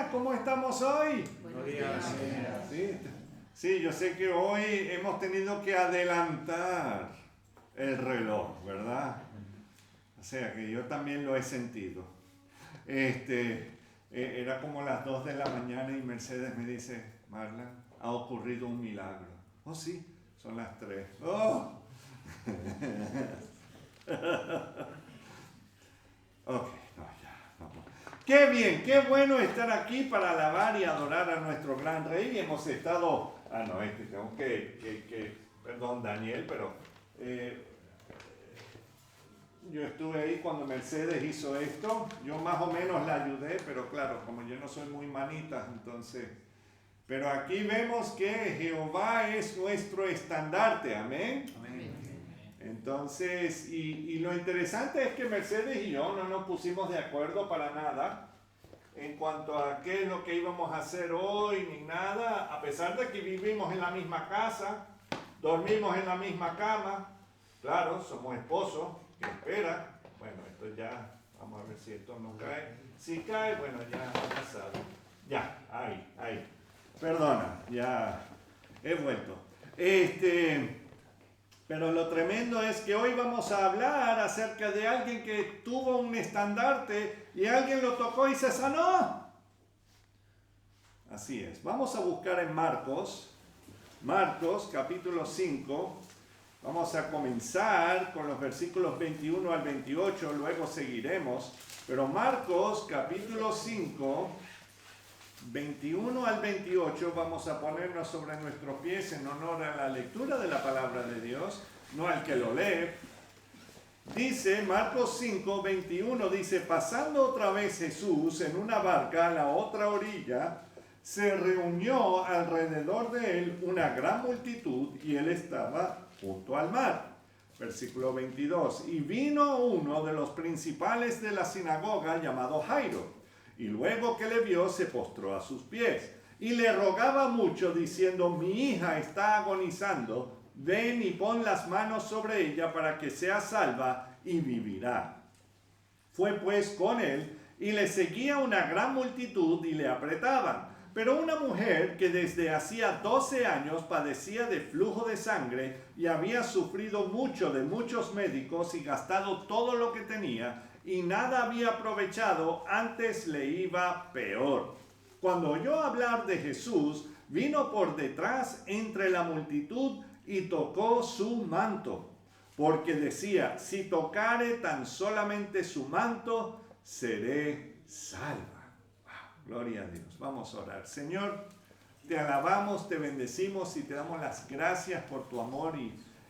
días, ¿cómo estamos hoy? Buenos días. Sí, yo sé que hoy hemos tenido que adelantar el reloj, ¿verdad? O sea que yo también lo he sentido. Era como las 2 de la mañana y Mercedes me dice, Marlon, ha ocurrido un milagro. Oh, sí, son las 3. ¡Oh! Ok, no, ya, vamos. Qué bien, qué bueno estar aquí para alabar y adorar a nuestro gran rey. Hemos estado, tengo perdón Daniel, pero yo estuve ahí cuando Mercedes hizo esto. Yo más o menos la ayudé, pero claro, como yo no soy muy manita, entonces... Pero aquí vemos que Jehová es nuestro estandarte, amén. Amén. Entonces, y lo interesante es que Mercedes y yo no nos pusimos de acuerdo para nada en cuanto a qué es lo que íbamos a hacer hoy, ni nada, a pesar de que vivimos en la misma casa, dormimos en la misma cama, claro, somos esposos, que espera, bueno, esto ya, vamos a ver si esto no cae, si cae, bueno, ya ha pasado, ya, ahí, perdona, ya he vuelto, pero lo tremendo es que hoy vamos a hablar acerca de alguien que tuvo un estandarte y alguien lo tocó y se sanó. Así es. Vamos a buscar en Marcos capítulo 5. Vamos a comenzar con los versículos 21 al 28, luego seguiremos. Pero Marcos capítulo 5, 21 al 28, vamos a ponernos sobre nuestros pies en honor a la lectura de la palabra de Dios, no al que lo lee. Dice, Marcos 5, 21, dice, pasando otra vez Jesús en una barca a la otra orilla, se reunió alrededor de él una gran multitud y él estaba junto al mar. Versículo 22, y vino uno de los principales de la sinagoga llamado Jairo, y luego que le vio, se postró a sus pies y le rogaba mucho, diciendo, mi hija está agonizando, ven y pon las manos sobre ella para que sea salva y vivirá. Fue pues con él y le seguía una gran multitud y le apretaban. Pero una mujer que desde hacía 12 años padecía de flujo de sangre y había sufrido mucho de muchos médicos y gastado todo lo que tenía, y nada había aprovechado, antes le iba peor. Cuando oyó hablar de Jesús, vino por detrás entre la multitud y tocó su manto, porque decía, si tocare tan solamente su manto, seré salva. Wow, gloria a Dios. Vamos a orar. Señor, te alabamos, te bendecimos y te damos las gracias por tu amor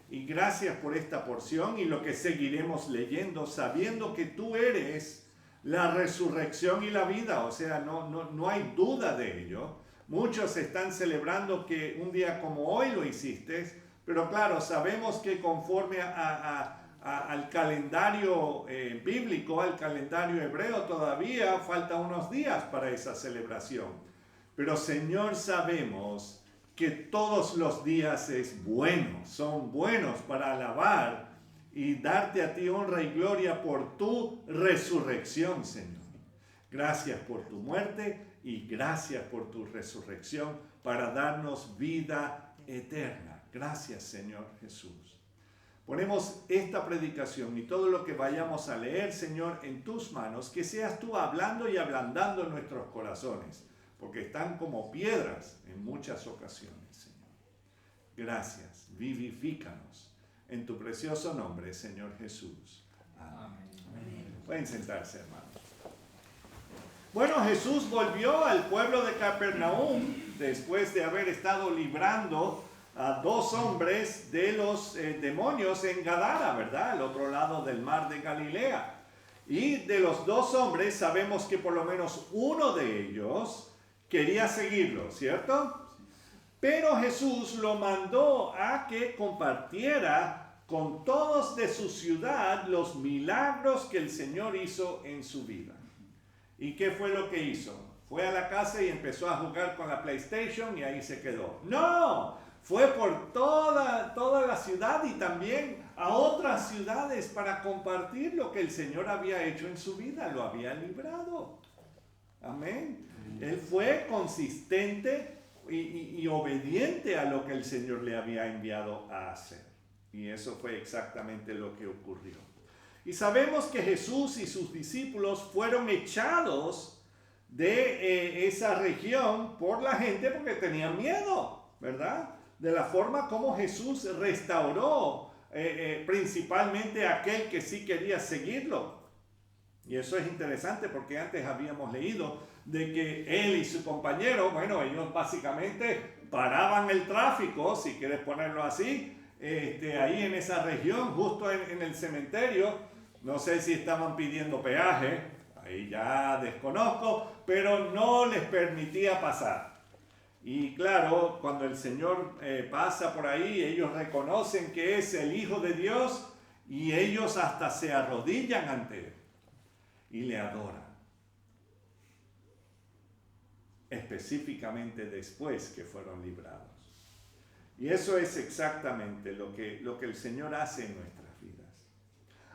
y gracias por esta porción y lo que seguiremos leyendo, sabiendo que tú eres la resurrección y la vida. O sea, no hay duda de ello. Muchos están celebrando que un día como hoy lo hiciste, pero claro, sabemos que conforme al calendario bíblico, al calendario hebreo, todavía falta unos días para esa celebración. Pero Señor, sabemos que todos los días son buenos para alabar y darte a ti honra y gloria por tu resurrección, Señor. Gracias por tu muerte y gracias por tu resurrección para darnos vida eterna. Gracias, Señor Jesús. Ponemos esta predicación y todo lo que vayamos a leer, Señor, en tus manos, que seas tú hablando y ablandando nuestros corazones, porque están como piedras en muchas ocasiones, Señor. Gracias, vivifícanos en tu precioso nombre, Señor Jesús. Amén. Pueden sentarse, hermanos. Bueno, Jesús volvió al pueblo de Capernaum después de haber estado librando a 2 hombres de los demonios en Gadara, ¿verdad? Al otro lado del mar de Galilea. Y de los 2 hombres sabemos que por lo menos uno de ellos quería seguirlo, ¿cierto? Pero Jesús lo mandó a que compartiera con todos de su ciudad los milagros que el Señor hizo en su vida. ¿Y qué fue lo que hizo? Fue a la casa y empezó a jugar con la PlayStation y ahí se quedó. ¡No! Fue por toda la ciudad y también a otras ciudades para compartir lo que el Señor había hecho en su vida, lo había librado. Amén. Él fue consistente y obediente a lo que el Señor le había enviado a hacer. Y eso fue exactamente lo que ocurrió. Y sabemos que Jesús y sus discípulos fueron echados de esa región por la gente porque tenían miedo, ¿verdad? De la forma como Jesús restauró principalmente a aquel que sí quería seguirlo. Y eso es interesante porque antes habíamos leído de que él y su compañero, bueno, ellos básicamente paraban el tráfico, si quieres ponerlo así, ahí en esa región, justo en el cementerio. No sé si estaban pidiendo peaje, ahí ya desconozco, pero no les permitía pasar. Y claro, cuando el Señor pasa por ahí, ellos reconocen que es el Hijo de Dios y ellos hasta se arrodillan ante Él y le adoran. Específicamente después que fueron librados. Y eso es exactamente lo que el Señor hace en nuestras vidas.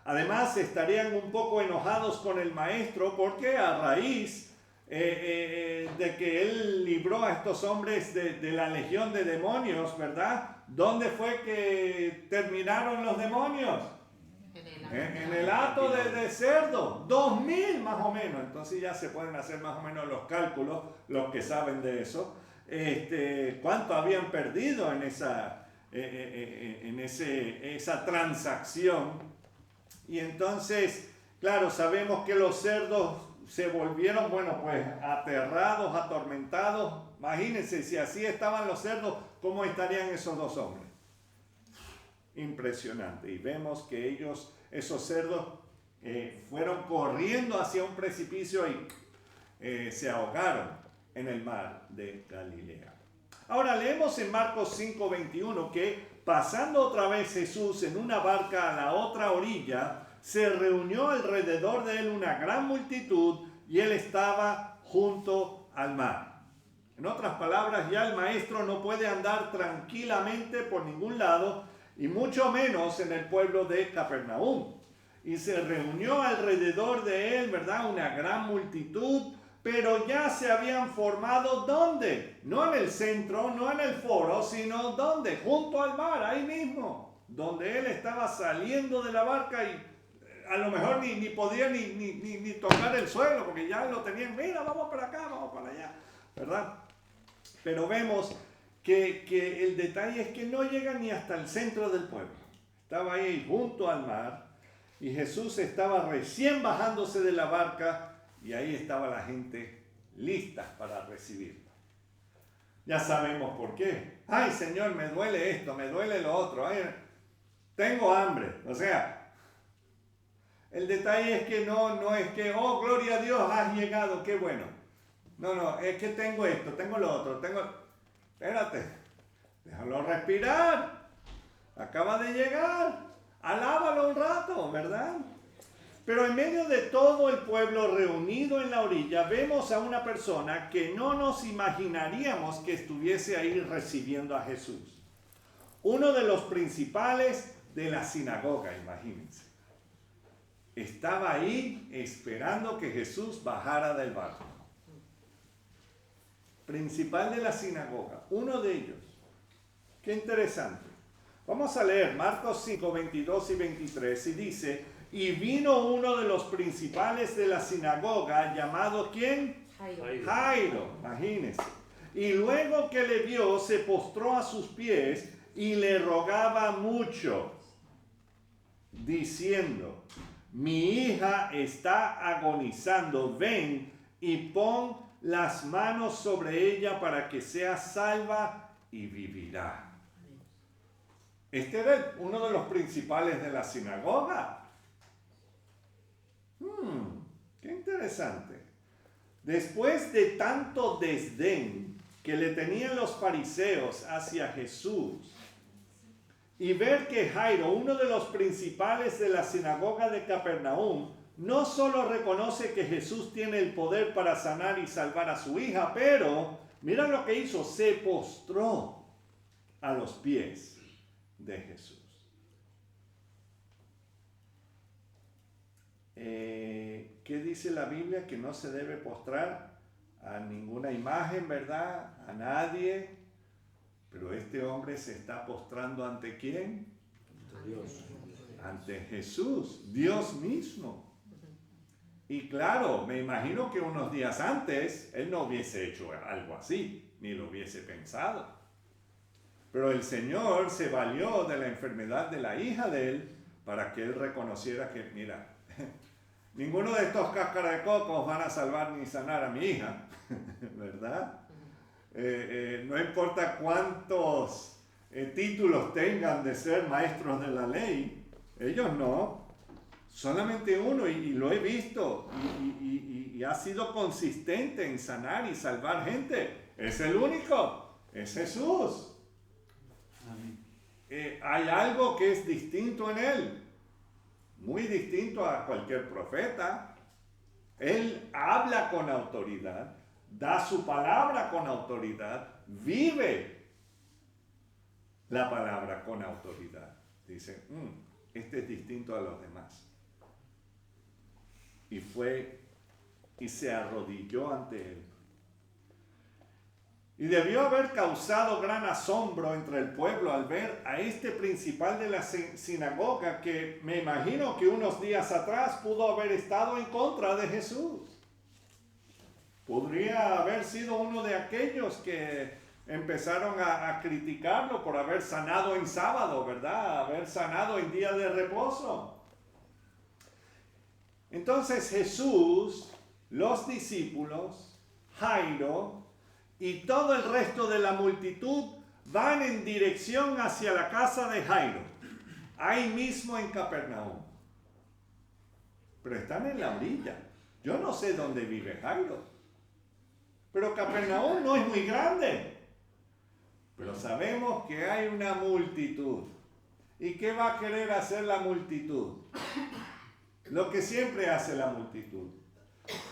Además, estarían un poco enojados con el Maestro porque a raíz de que Él libró a estos hombres de la legión de demonios, ¿verdad? ¿Dónde fue que terminaron los demonios? En el hato de cerdo, 2000 más o menos. Entonces ya se pueden hacer más o menos los cálculos, los que saben de eso. ¿Cuánto habían perdido en esa transacción? Y entonces, claro, sabemos que los cerdos se volvieron, bueno, pues aterrados, atormentados. Imagínense, si así estaban los cerdos, ¿cómo estarían esos dos hombres? Impresionante. Y vemos que esos cerdos, fueron corriendo hacia un precipicio y se ahogaron en el mar de Galilea. Ahora leemos en Marcos 5:21 que pasando otra vez Jesús en una barca a la otra orilla, se reunió alrededor de él una gran multitud y él estaba junto al mar. En otras palabras, ya el maestro no puede andar tranquilamente por ningún lado y mucho menos en el pueblo de Capernaum. Y se reunió alrededor de él, ¿verdad? Una gran multitud, pero ya se habían formado, ¿dónde? No en el centro, no en el foro, sino ¿dónde? Junto al mar, ahí mismo, donde él estaba saliendo de la barca y a lo mejor ni podía ni tocar el suelo, porque ya lo tenían, mira, vamos para acá, vamos para allá, ¿verdad? Pero vemos que el detalle es que no llega ni hasta el centro del pueblo. Estaba ahí junto al mar y Jesús estaba recién bajándose de la barca y ahí estaba la gente lista para recibirlo. Ya sabemos por qué. Ay, Señor, me duele esto, me duele lo otro. Ay, tengo hambre. O sea, el detalle es que no es que, oh, gloria a Dios, has llegado, qué bueno. No, es que tengo esto, tengo lo otro, espérate, déjalo respirar. Acaba de llegar, alábalo un rato, ¿verdad? Pero en medio de todo el pueblo reunido en la orilla, vemos a una persona que no nos imaginaríamos que estuviese ahí recibiendo a Jesús. Uno de los principales de la sinagoga, imagínense. Estaba ahí esperando que Jesús bajara del barco. Principal de la sinagoga, uno de ellos. Qué interesante. Vamos a leer Marcos 5, 22 y 23 y dice: y vino uno de los principales de la sinagoga, llamado ¿quién? Jairo, imagínense. Y luego que le vio, se postró a sus pies y le rogaba mucho, diciendo: mi hija está agonizando, ven y pon las manos sobre ella para que sea salva y vivirá. Este era uno de los principales de la sinagoga. Qué interesante. Después de tanto desdén que le tenían los fariseos hacia Jesús, y ver que Jairo, uno de los principales de la sinagoga de Capernaum, no solo reconoce que Jesús tiene el poder para sanar y salvar a su hija, pero mira lo que hizo, se postró a los pies de Jesús. ¿Qué dice la Biblia? Que no se debe postrar a ninguna imagen, ¿verdad? A nadie. Pero este hombre se está postrando ¿ante quién? Dios. Ante Jesús, Dios mismo. Y claro, me imagino que unos días antes él no hubiese hecho algo así, ni lo hubiese pensado. Pero el Señor se valió de la enfermedad de la hija de él para que él reconociera que, mira, ninguno de estos cáscaras de cocos van a salvar ni sanar a mi hija, ¿verdad? No importa cuántos títulos tengan de ser maestros de la ley, ellos no, solamente uno, y lo he visto, y ha sido consistente en sanar y salvar gente, es el único, es Jesús. Hay algo que es distinto en él, muy distinto a cualquier profeta. Él habla con autoridad, da su palabra con autoridad, vive la palabra con autoridad. Dice, este es distinto a los demás. Y fue y se arrodilló ante él. Y debió haber causado gran asombro entre el pueblo al ver a este principal de la sinagoga que me imagino que unos días atrás pudo haber estado en contra de Jesús. Podría haber sido uno de aquellos que empezaron a criticarlo por haber sanado en sábado, ¿verdad? Haber sanado en día de reposo. Entonces Jesús, los discípulos, Jairo y todo el resto de la multitud van en dirección hacia la casa de Jairo, ahí mismo en Capernaum. Pero están en la orilla. Yo no sé dónde vive Jairo, pero Capernaum no es muy grande. Pero sabemos que hay una multitud. ¿Y qué va a querer hacer la multitud? Lo que siempre hace la multitud.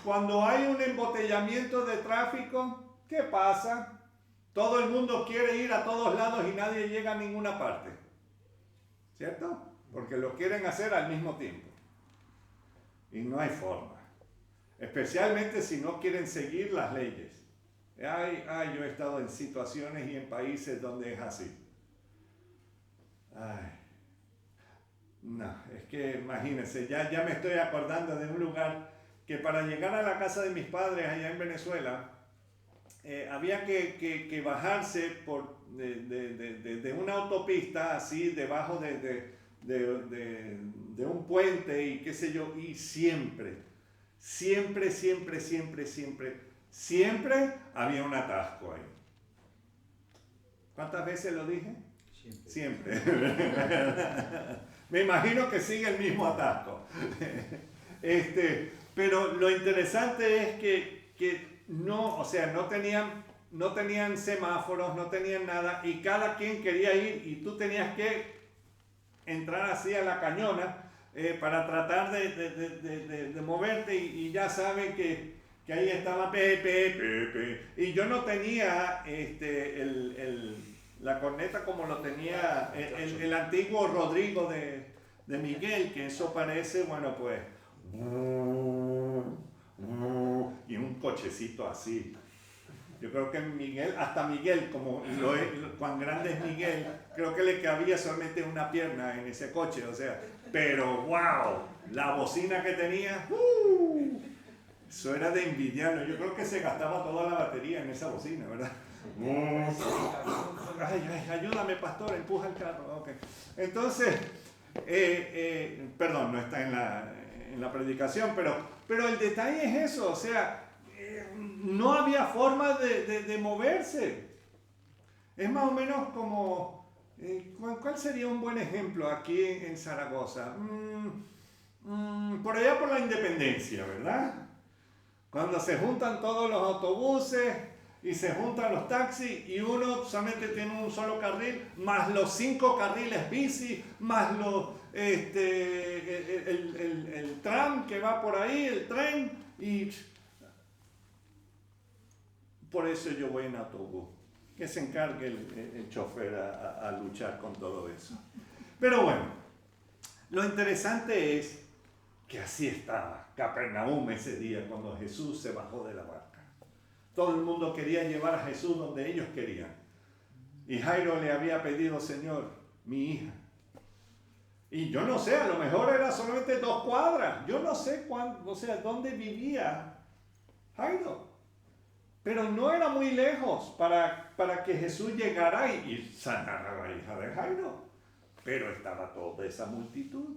Cuando hay un embotellamiento de tráfico, ¿qué pasa? Todo el mundo quiere ir a todos lados y nadie llega a ninguna parte. ¿Cierto? Porque lo quieren hacer al mismo tiempo. Y no hay forma. Especialmente si no quieren seguir las leyes. Yo he estado en situaciones y en países donde es así. No, es que imagínense, ya me estoy acordando de un lugar que para llegar a la casa de mis padres allá en Venezuela, había que bajarse de una autopista así debajo de un puente y qué sé yo, y siempre había un atasco ahí. ¿Cuántas veces lo dije? Siempre. Me imagino que sigue el mismo atasco. Pero lo interesante es que no tenían semáforos, no tenían nada, y cada quien quería ir y tú tenías que entrar así a la cañona para tratar de moverte, y ya saben que ahí estaba Pepe, y yo no tenía la corneta como lo tenía el antiguo Rodrigo de Miguel, que eso parece, bueno, pues, y un cochecito así. Yo creo que hasta Miguel, como cuán grande es Miguel, creo que le cabía solamente una pierna en ese coche, o sea, pero wow, la bocina que tenía, eso era de envidiarlo. Yo creo que se gastaba toda la batería en esa bocina, ¿verdad? Ayúdame, pastor, empuja el carro. Okay. Entonces, perdón, no está en la predicación, pero el detalle es eso, o sea, no había forma de moverse. Es más o menos como, ¿cuál sería un buen ejemplo aquí en Zaragoza? Por allá por la Independencia, ¿verdad? Cuando se juntan todos los autobuses y se juntan los taxis y uno solamente tiene un solo carril, más los 5 carriles bici, más el tram que va por ahí, el tren, y por eso yo voy en autobús. Que se encargue el chofer a luchar con todo eso. Pero bueno, lo interesante es que así estaba Capernaum ese día cuando Jesús se bajó de la barca. Todo el mundo quería llevar a Jesús donde ellos querían. Y Jairo le había pedido, Señor, mi hija. Y yo no sé, a lo mejor era solamente 2 cuadras. Yo no sé dónde vivía Jairo. Pero no era muy lejos para que Jesús llegara y sanara a la hija de Jairo. Pero estaba toda esa multitud.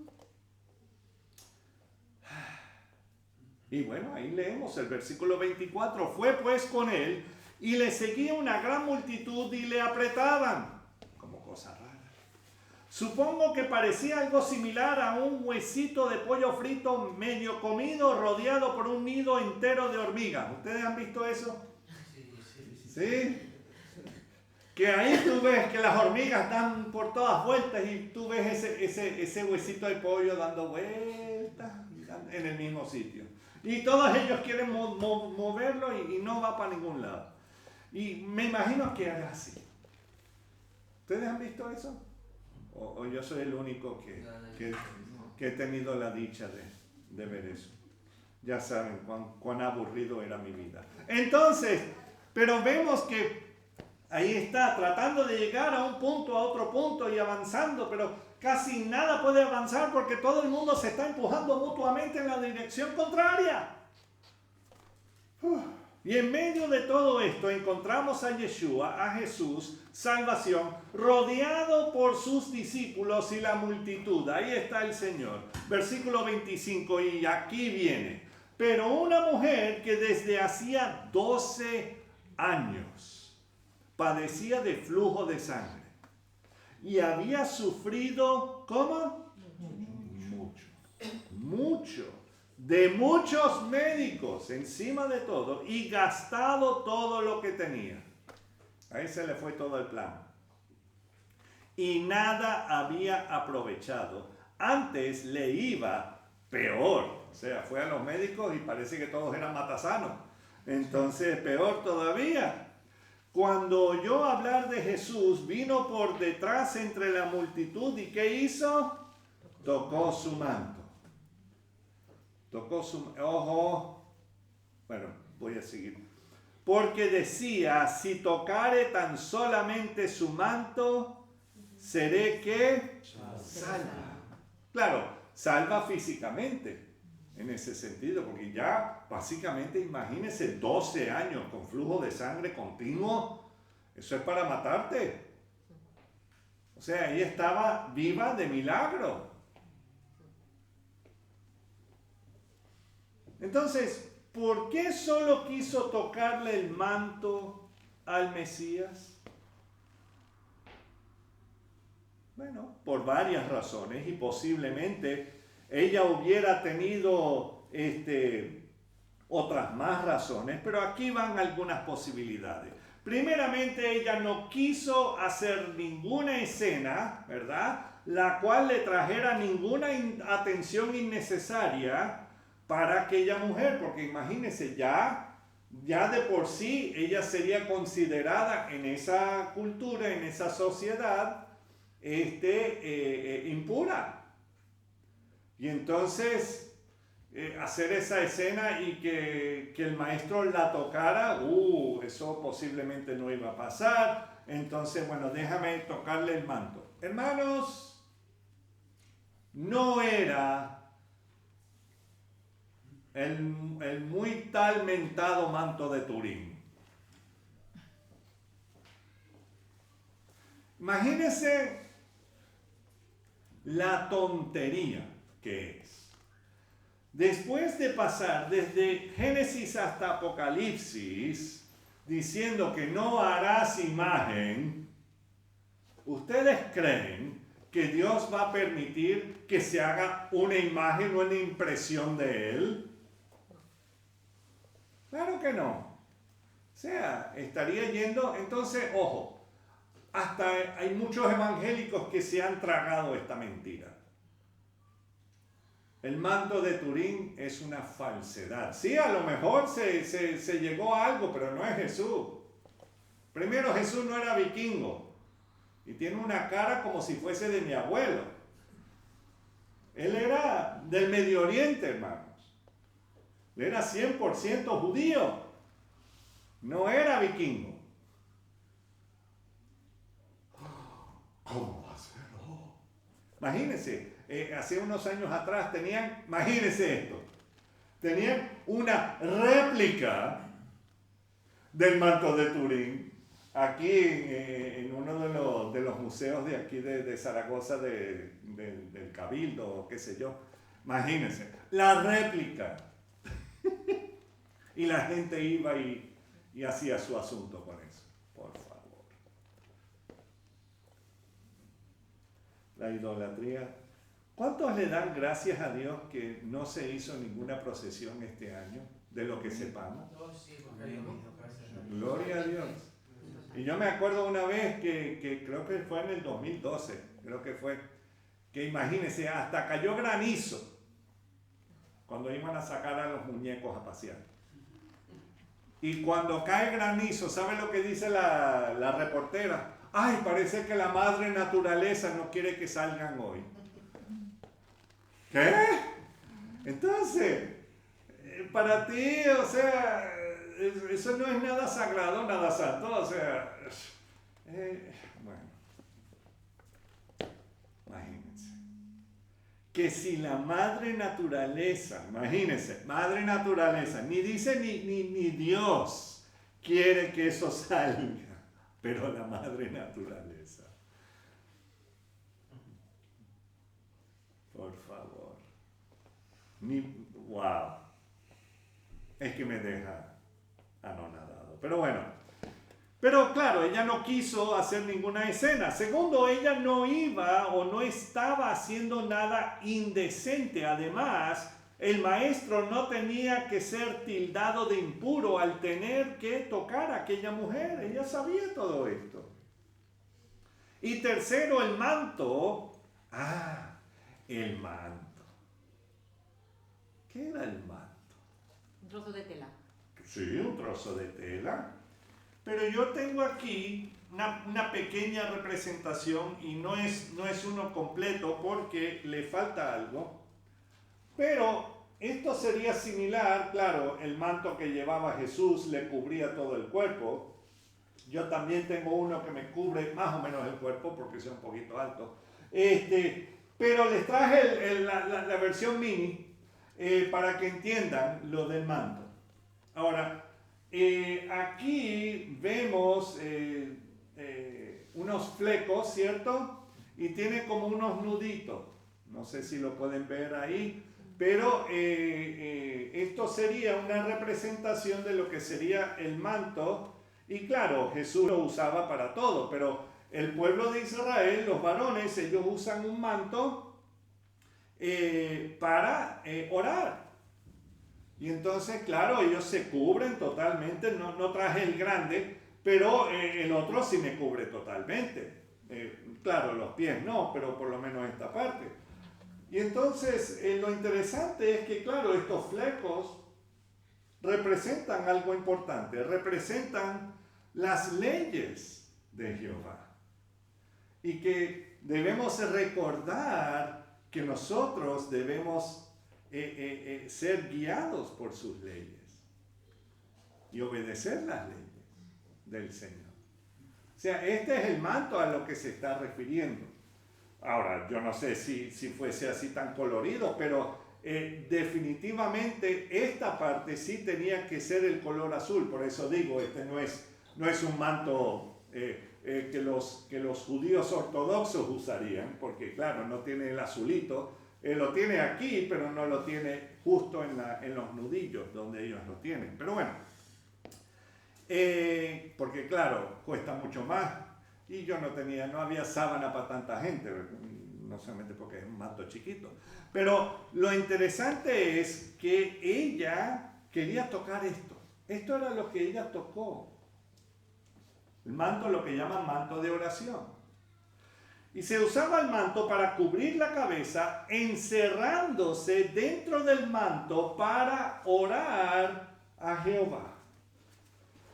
Y bueno, ahí leemos el versículo 24. Fue pues con él y le seguía una gran multitud y le apretaban. Como cosa rara. Supongo que parecía algo similar a un huesito de pollo frito medio comido rodeado por un nido entero de hormigas. ¿Ustedes han visto eso? ¿Sí? Que ahí tú ves que las hormigas están por todas vueltas y tú ves ese huesito de pollo dando vueltas en el mismo sitio. Y todos ellos quieren moverlo y no va para ningún lado. Y me imagino que era así. ¿Ustedes han visto eso? ¿O yo soy el único que he tenido la dicha de ver eso? Ya saben cuán aburrido era mi vida. Entonces, pero vemos que ahí está, tratando de llegar a un punto, a otro punto y avanzando, pero casi nada puede avanzar porque todo el mundo se está empujando mutuamente en la dirección contraria. Y en medio de todo esto encontramos a Yeshua, a Jesús, salvación, rodeado por sus discípulos y la multitud. Ahí está el Señor. Versículo 25, y aquí viene. Pero una mujer que desde hacía 12 años padecía de flujo de sangre y había sufrido, ¿cómo? Mucho. De muchos médicos encima de todo y gastado todo lo que tenía. Ahí se le fue todo el plan. Y nada había aprovechado. Antes le iba peor. O sea, fue a los médicos y parece que todos eran matasanos. Entonces, peor todavía. Cuando oyó hablar de Jesús, vino por detrás entre la multitud y ¿qué hizo? Tocó su manto. Ojo, bueno, voy a seguir. Porque decía, si tocare tan solamente su manto, seré que salva. Claro, salva físicamente, en ese sentido, porque ya básicamente imagínense 12 años con flujo de sangre continuo, eso es para matarte. O sea, ella estaba viva de milagro. Entonces, ¿por qué solo quiso tocarle el manto al Mesías? Bueno, por varias razones y posiblemente ella hubiera tenido otras más razones, pero aquí van algunas posibilidades. Primeramente, ella no quiso hacer ninguna escena, ¿verdad?, la cual le trajera ninguna atención innecesaria para aquella mujer, porque imagínense, ya de por sí ella sería considerada en esa cultura, en esa sociedad, impura. Y entonces, hacer esa escena y que el maestro la tocara, eso posiblemente no iba a pasar. Entonces, bueno, déjame tocarle el manto. Hermanos, no era el muy tal mentado manto de Turín. Imagínense la tontería que es. Después de pasar desde Génesis hasta Apocalipsis, diciendo que no harás imagen, ¿ustedes creen que Dios va a permitir que se haga una imagen o una impresión de Él? Claro que no. O sea, estaría yendo, entonces, ojo, hasta hay muchos evangélicos que se han tragado esta mentira. El manto de Turín es una falsedad. Sí, a lo mejor se llegó a algo, pero no es Jesús. Primero, Jesús no era vikingo y tiene una cara como si fuese de mi abuelo. Él era del Medio Oriente, hermanos. Él era 100% judío. No era vikingo. ¿Cómo va a ser? Oh. Imagínense, hace unos años atrás imagínense esto, tenían una réplica del manto de Turín aquí en uno de los museos de aquí de Zaragoza, del Cabildo, o qué sé yo. Imagínense, la réplica. Y la gente iba y hacía su asunto con eso. Por favor. La idolatría. ¿Cuántos le dan gracias a Dios que no se hizo ninguna procesión este año? De lo que sepamos. Gloria a Dios. Y yo me acuerdo una vez que creo que fue en el 2012, creo que fue, que imagínense, hasta cayó granizo cuando iban a sacar a los muñecos a pasear. Y cuando cae granizo, ¿sabe lo que dice la reportera? Ay, parece que la madre naturaleza no quiere que salgan hoy. ¿Qué? Entonces, para ti, o sea, eso no es nada sagrado, nada santo, o sea, bueno, imagínense. Que si la madre naturaleza, imagínense, madre naturaleza, ni dice ni Dios quiere que eso salga, pero la madre naturaleza. Por favor. Wow. Es que me deja anonadado. Pero bueno. Pero claro, ella no quiso hacer ninguna escena. Segundo, ella no iba o no estaba haciendo nada indecente. Además, el maestro no tenía que ser tildado de impuro al tener que tocar a aquella mujer. Ella sabía todo esto. Y tercero, el manto. El manto. ¿Qué era el manto? Un trozo de tela. Sí, un trozo de tela. Pero yo tengo aquí una pequeña representación y no es uno completo porque le falta algo. Pero esto sería similar, claro, el manto que llevaba Jesús le cubría todo el cuerpo. Yo también tengo uno que me cubre más o menos el cuerpo porque soy un poquito alto. Pero les traje la versión mini para que entiendan lo del manto. Ahora, aquí vemos unos flecos, ¿cierto? Y tiene como unos nuditos. No sé si lo pueden ver ahí. Pero esto sería una representación de lo que sería el manto. Y claro, Jesús lo usaba para todo. Pero el pueblo de Israel, los varones, ellos usan un manto para orar. Y entonces, claro, ellos se cubren totalmente, no traje el grande, pero el otro sí me cubre totalmente. Claro, los pies no, pero por lo menos esta parte. Y entonces, lo interesante es que, claro, estos flecos representan algo importante, representan las leyes de Jehová. Y que debemos recordar que nosotros debemos ser guiados por sus leyes y obedecer las leyes del Señor. O sea, este es el manto a lo que se está refiriendo. Ahora, yo no sé si fuese así tan colorido, pero definitivamente esta parte sí tenía que ser el color azul. Por eso digo, este no es un manto que los judíos ortodoxos usarían, porque claro, no tiene el azulito. Lo tiene aquí, pero no lo tiene justo en los nudillos donde ellos lo tienen. Pero bueno, porque claro, cuesta mucho más y yo no había sábana para tanta gente, no solamente porque es un manto chiquito. Pero lo interesante es que ella quería tocar esto. Esto era lo que ella tocó. El manto, lo que llaman manto de oración. Y se usaba el manto para cubrir la cabeza, encerrándose dentro del manto para orar a Jehová.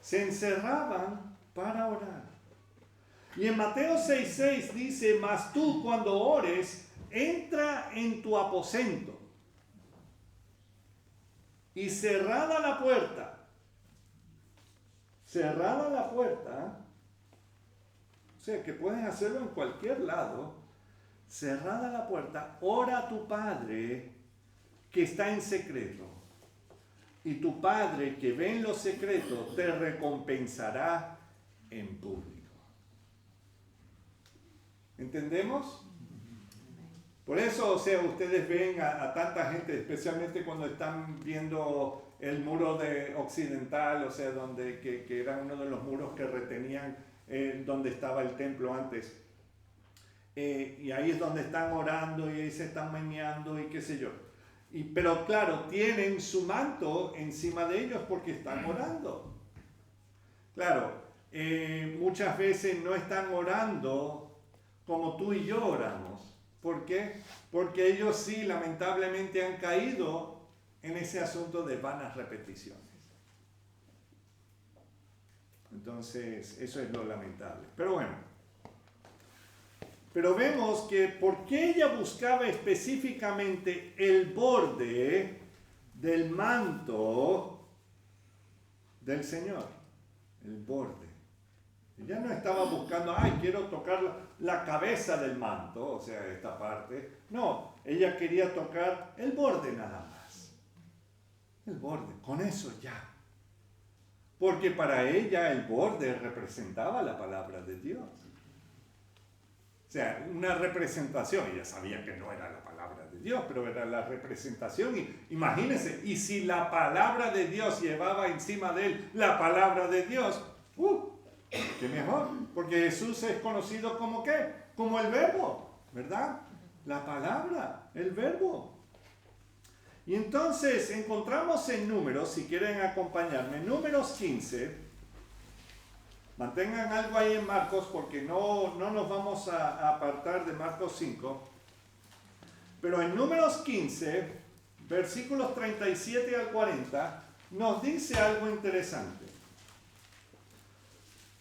Se encerraban para orar. Y en Mateo 6:6 dice, mas tú cuando ores, entra en tu aposento y cerrada la puerta, cerrada la puerta, o sea que puedes hacerlo en cualquier lado, cerrada la puerta, ora a tu Padre que está en secreto. Y tu Padre que ve en lo secreto te recompensará en público. ¿Entendemos? Por eso, o sea, ustedes ven a tanta gente, especialmente cuando están viendo el muro occidental, o sea, que era uno de los muros que retenían donde estaba el templo antes. Y ahí es donde están orando y ahí se están meneando y qué sé yo. Pero claro, tienen su manto encima de ellos porque están orando. Claro, muchas veces no están orando como tú y yo oramos. ¿Por qué? Porque ellos sí, lamentablemente, han caído en ese asunto de vanas repeticiones. Entonces, eso es lo lamentable. Pero bueno, pero vemos que porque ella buscaba específicamente el borde del manto del Señor, el borde. Ella no estaba buscando, quiero tocar la cabeza del manto, o sea, esta parte. No, ella quería tocar el borde nada más. El borde, con eso ya. Porque para ella el borde representaba la palabra de Dios. O sea, una representación, ella sabía que no era la palabra de Dios, pero era la representación. Y imagínense, y si la palabra de Dios llevaba encima de él la palabra de Dios, qué mejor, porque Jesús es conocido como ¿qué? Como el verbo, ¿verdad? La palabra, el verbo. Y entonces encontramos en Números, si quieren acompañarme, Números 15, mantengan algo ahí en Marcos porque no nos vamos a apartar de Marcos 5, pero en Números 15, versículos 37 al 40, nos dice algo interesante.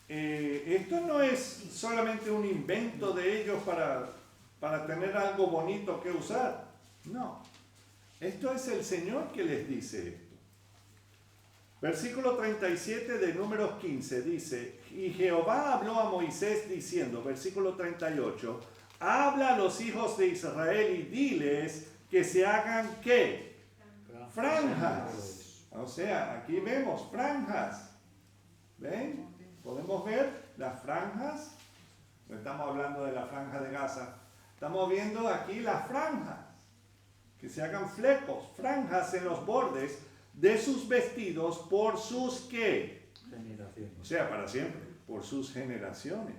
Esto no es solamente un invento de ellos para tener algo bonito que usar. No. Esto es el Señor que les dice esto. Versículo 37 de Números 15 dice, y Jehová habló a Moisés diciendo, versículo 38, habla a los hijos de Israel y diles que se hagan ¿qué? Franjas. O sea, aquí vemos franjas. ¿Ven? Podemos ver las franjas, no estamos hablando de la franja de Gaza, estamos viendo aquí las franjas, que se hagan flecos, franjas en los bordes de sus vestidos por sus ¿qué? Generaciones. O sea, para siempre, por sus generaciones.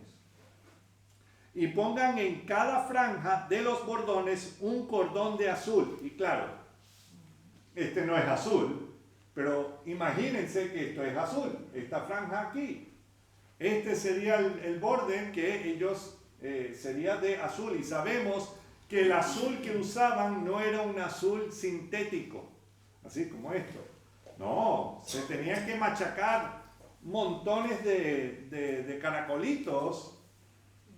Y pongan en cada franja de los bordones un cordón de azul. Y claro, este no es azul, pero imagínense que esto es azul, esta franja aquí. Este sería el borde que ellos sería de azul y sabemos que el azul que usaban no era un azul sintético, así como esto. No, se tenía que machacar montones de caracolitos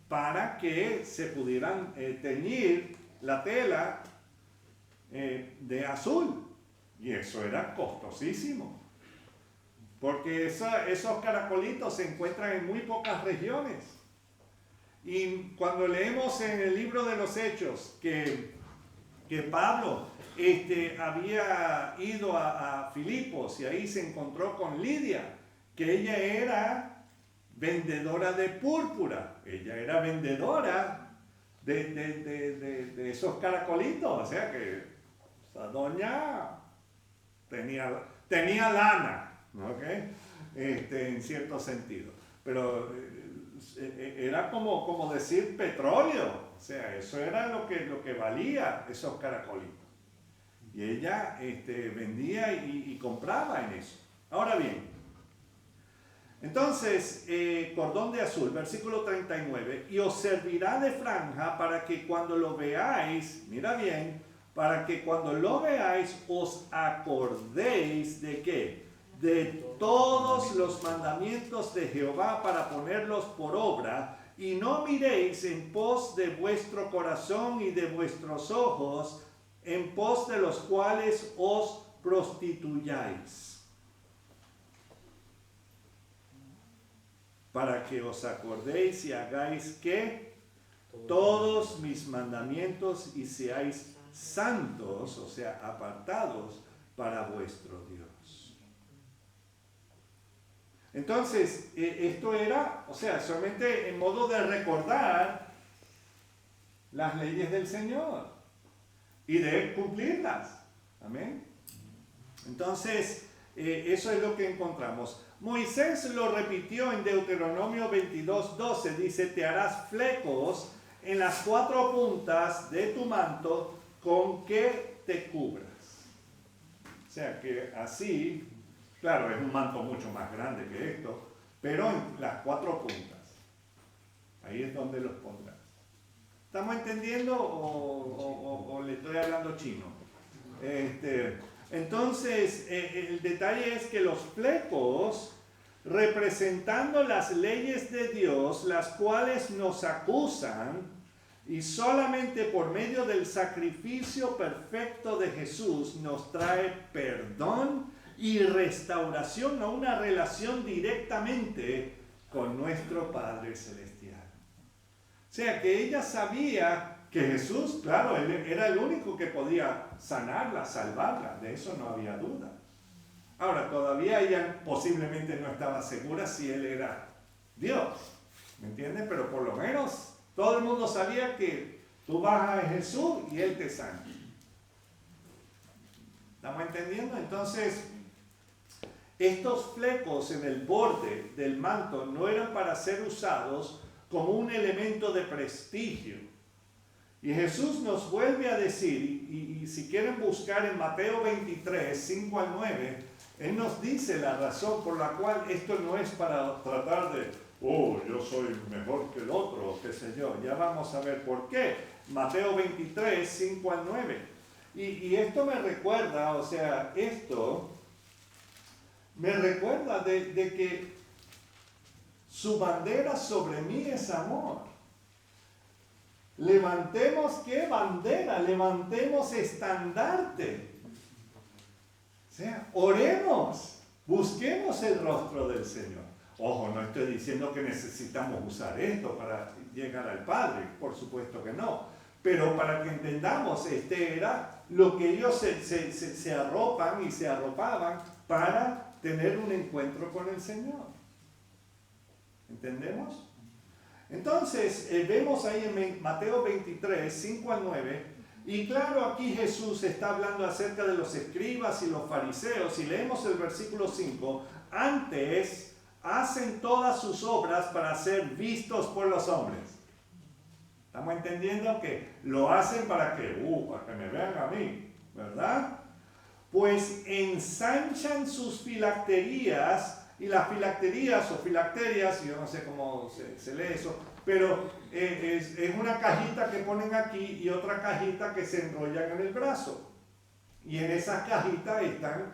para que se pudieran teñir la tela de azul. Y eso era costosísimo. Porque esos caracolitos se encuentran en muy pocas regiones. Y cuando leemos en el libro de los Hechos que Pablo había ido a Filipos y ahí se encontró con Lidia, que ella era vendedora de púrpura, ella era vendedora de esos caracolitos, o sea que esa doña tenía lana. ¿Okay? En cierto sentido, pero era como decir petróleo, o sea, eso era lo que valía esos caracolitos, y ella vendía y compraba en eso. Ahora bien, entonces, cordón de azul, versículo 39, y os servirá de franja para que cuando lo veáis, mira bien, para que cuando lo veáis os acordéis de ¿qué? De todos los mandamientos de Jehová para ponerlos por obra, y no miréis en pos de vuestro corazón y de vuestros ojos, en pos de los cuales os prostituyáis. para que os acordéis y hagáis que todos mis mandamientos y seáis santos, o sea, apartados para vuestro Dios. Entonces, esto era, o sea, solamente en modo de recordar las leyes del Señor y de cumplirlas. Amén. Entonces, eso es lo que encontramos. Moisés lo repitió en Deuteronomio 22:12. Dice, te harás flecos en las 4 puntas de tu manto con que te cubras. O sea que así, claro, es un manto mucho más grande que esto, pero en las 4 puntas. Ahí es donde los pondrás. ¿Estamos entendiendo o le estoy hablando chino? Entonces, el detalle es que los flecos, representando las leyes de Dios, las cuales nos acusan, y solamente por medio del sacrificio perfecto de Jesús nos trae perdón y restauración a una relación directamente con nuestro Padre Celestial. O sea que ella sabía que Jesús, claro, él era el único que podía sanarla, salvarla, de eso no había duda. Ahora, todavía ella posiblemente no estaba segura si él era Dios, ¿me entiendes? Pero por lo menos todo el mundo sabía que tú vas a Jesús y él te sana. ¿Estamos entendiendo? Entonces, estos flecos en el borde del manto no eran para ser usados como un elemento de prestigio. Y Jesús nos vuelve a decir, y si quieren buscar en Mateo 23, 5 al 9, Él nos dice la razón por la cual esto no es para tratar de, yo soy mejor que el otro, qué sé yo. Ya vamos a ver por qué. Mateo 23, 5 al 9. Y esto me recuerda, o sea, esto me recuerda de que su bandera sobre mí es amor. Levantemos, ¿qué bandera? Levantemos estandarte. O sea, oremos, busquemos el rostro del Señor. Ojo, no estoy diciendo que necesitamos usar esto para llegar al Padre, por supuesto que no. Pero para que entendamos, era lo que ellos se arropan y se arropaban para tener un encuentro con el Señor. ¿Entendemos? Entonces, vemos ahí en Mateo 23, 5 al 9, y claro, aquí Jesús está hablando acerca de los escribas y los fariseos, y leemos el versículo 5, antes hacen todas sus obras para ser vistos por los hombres. ¿Estamos entendiendo que lo hacen para que me vean a mí, ¿verdad? Pues ensanchan sus filacterías. Y las filacterías o filacterias, yo no sé cómo se lee eso, pero es una cajita que ponen aquí y otra cajita que se enrollan en el brazo. Y en esas cajitas están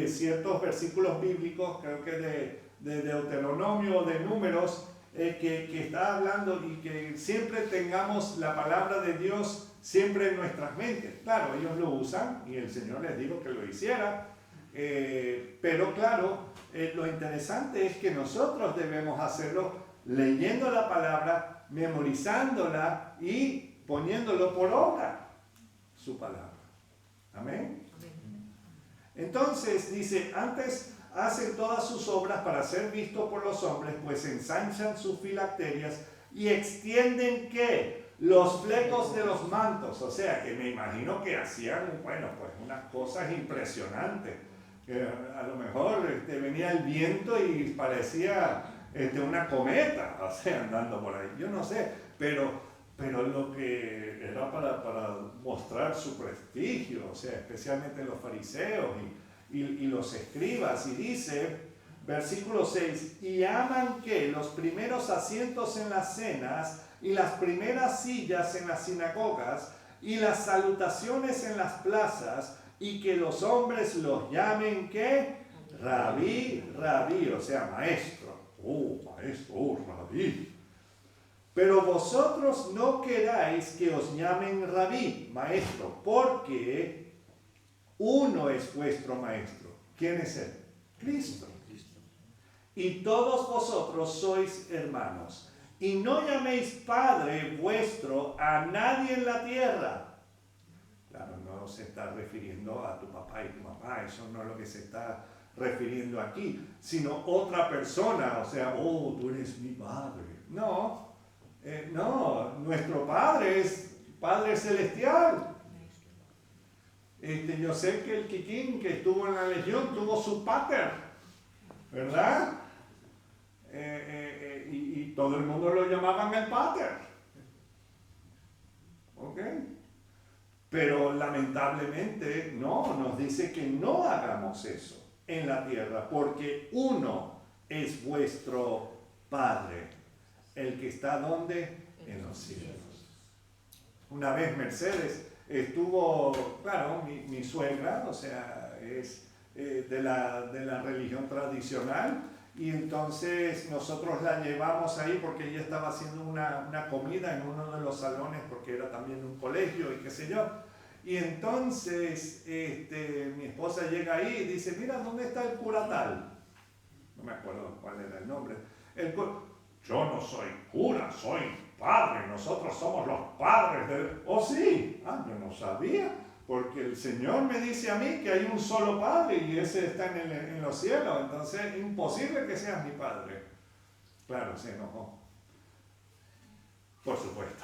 ciertos versículos bíblicos, creo que de Deuteronomio o de Números, que está hablando y que siempre tengamos la palabra de Dios siempre en nuestras mentes. Claro, ellos lo usan y el Señor les dijo que lo hiciera. Pero claro, lo interesante es que nosotros debemos hacerlo leyendo la palabra, memorizándola y poniéndolo por obra, su palabra. Amén. Entonces dice, antes hacen todas sus obras para ser vistos por los hombres, pues ensanchan sus filacterias y extienden ¿qué? Los flecos de los mantos. O sea que me imagino que hacían, pues unas cosas impresionantes. A lo mejor venía el viento y parecía una cometa, o sea, andando por ahí. Yo no sé, pero lo que era para mostrar su prestigio, o sea, especialmente los fariseos y los escribas. Y dice, versículo 6, y aman que los primeros asientos en las cenas y las primeras sillas en las sinagogas y las salutaciones en las plazas, y que los hombres los llamen, ¿qué? Rabí, rabí, o sea, maestro. Maestro, rabí. Pero vosotros no queráis que os llamen rabí, maestro, porque uno es vuestro maestro. ¿Quién es él? Cristo. y todos vosotros sois hermanos. Y no llaméis Padre vuestro a nadie en la tierra. Claro, no se está refiriendo a tu papá y tu mamá, eso no es lo que se está refiriendo aquí, sino otra persona, o sea, oh, tú eres mi padre. No, no, nuestro Padre es Padre Celestial. Yo sé que el Kikín que estuvo en la Legión tuvo su pater, ¿verdad? Y todo el mundo lo llamaban el pater. ¿Ok? Pero lamentablemente no, nos dice que no hagamos eso en la tierra, porque uno es vuestro Padre, el que está ¿dónde? En los cielos. Una vez Mercedes estuvo, claro, mi suegra, o sea, es de la religión tradicional, y entonces nosotros la llevamos ahí porque ella estaba haciendo una comida en uno de los salones, porque era también un colegio y qué sé yo. Y entonces mi esposa llega ahí y dice, mira, ¿dónde está el cura tal? No me acuerdo cuál era el nombre. Yo no soy cura, soy padre, nosotros somos los padres del... Oh, sí, yo no sabía, porque el Señor me dice a mí que hay un solo Padre y ese está en los cielos, entonces es imposible que seas mi Padre. Claro, se enojó. Por supuesto.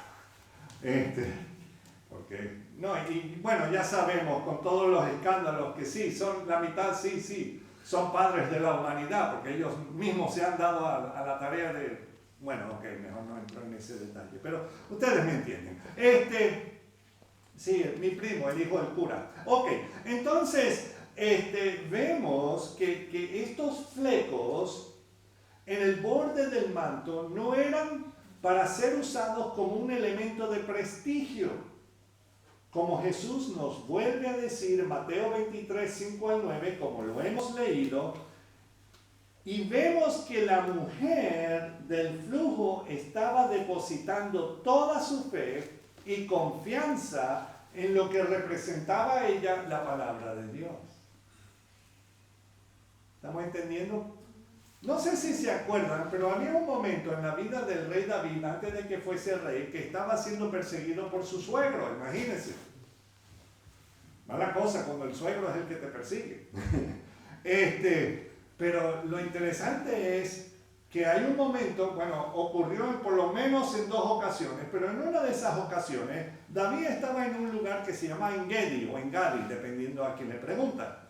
Porque, no, y bueno, ya sabemos con todos los escándalos que sí, son la mitad, sí, son padres de la humanidad, porque ellos mismos se han dado a la tarea de... Bueno, ok, mejor no entro en ese detalle, pero ustedes me entienden. Sí, mi primo, el hijo del cura. Ok, entonces, vemos que estos flecos en el borde del manto no eran para ser usados como un elemento de prestigio, como Jesús nos vuelve a decir en Mateo 23, 5 al 9, como lo hemos leído, y vemos que la mujer del flujo estaba depositando toda su fe y confianza en lo que representaba a ella la palabra de Dios. ¿Estamos entendiendo? No sé si se acuerdan, pero había un momento en la vida del rey David, antes de que fuese rey, que estaba siendo perseguido por su suegro, imagínense. Mala cosa cuando el suegro es el que te persigue. Pero lo interesante es que hay un momento, bueno, ocurrió por lo menos en 2 ocasiones, pero en una de esas ocasiones, David estaba en un lugar que se llama Engedi o Engadi, dependiendo a quién le pregunta.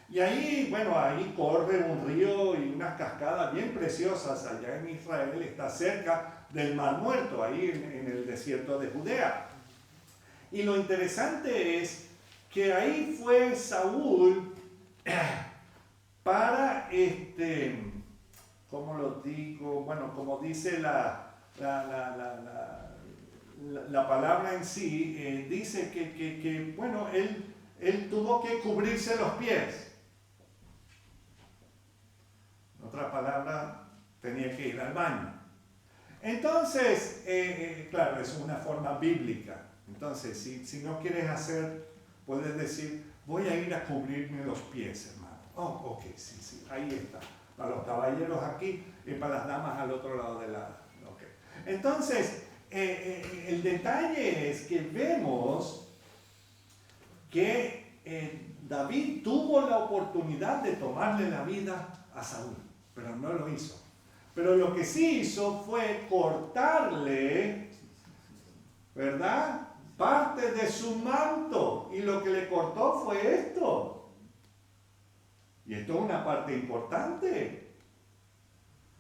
Y ahí, bueno, ahí corre un río y unas cascadas bien preciosas allá en Israel, está cerca del Mar Muerto, ahí en el desierto de Judea. Y lo interesante es que ahí fue Saúl para, ¿cómo lo digo? Bueno, como dice la palabra en sí, dice que bueno, él tuvo que cubrirse los pies. En otra palabra, tenía que ir al baño. Entonces, claro, es una forma bíblica. Entonces, si no quieres hacer, puedes decir, voy a ir a cubrirme los pies, hermano. Oh, ok, sí, ahí está. Para los caballeros aquí y para las damas al otro lado de la... Okay. Entonces, el detalle es que vemos que David tuvo la oportunidad de tomarle la vida a Saúl, pero no lo hizo. Pero lo que sí hizo fue cortarle, ¿verdad?, parte de su manto, y lo que le cortó fue esto. Y esto es una parte importante.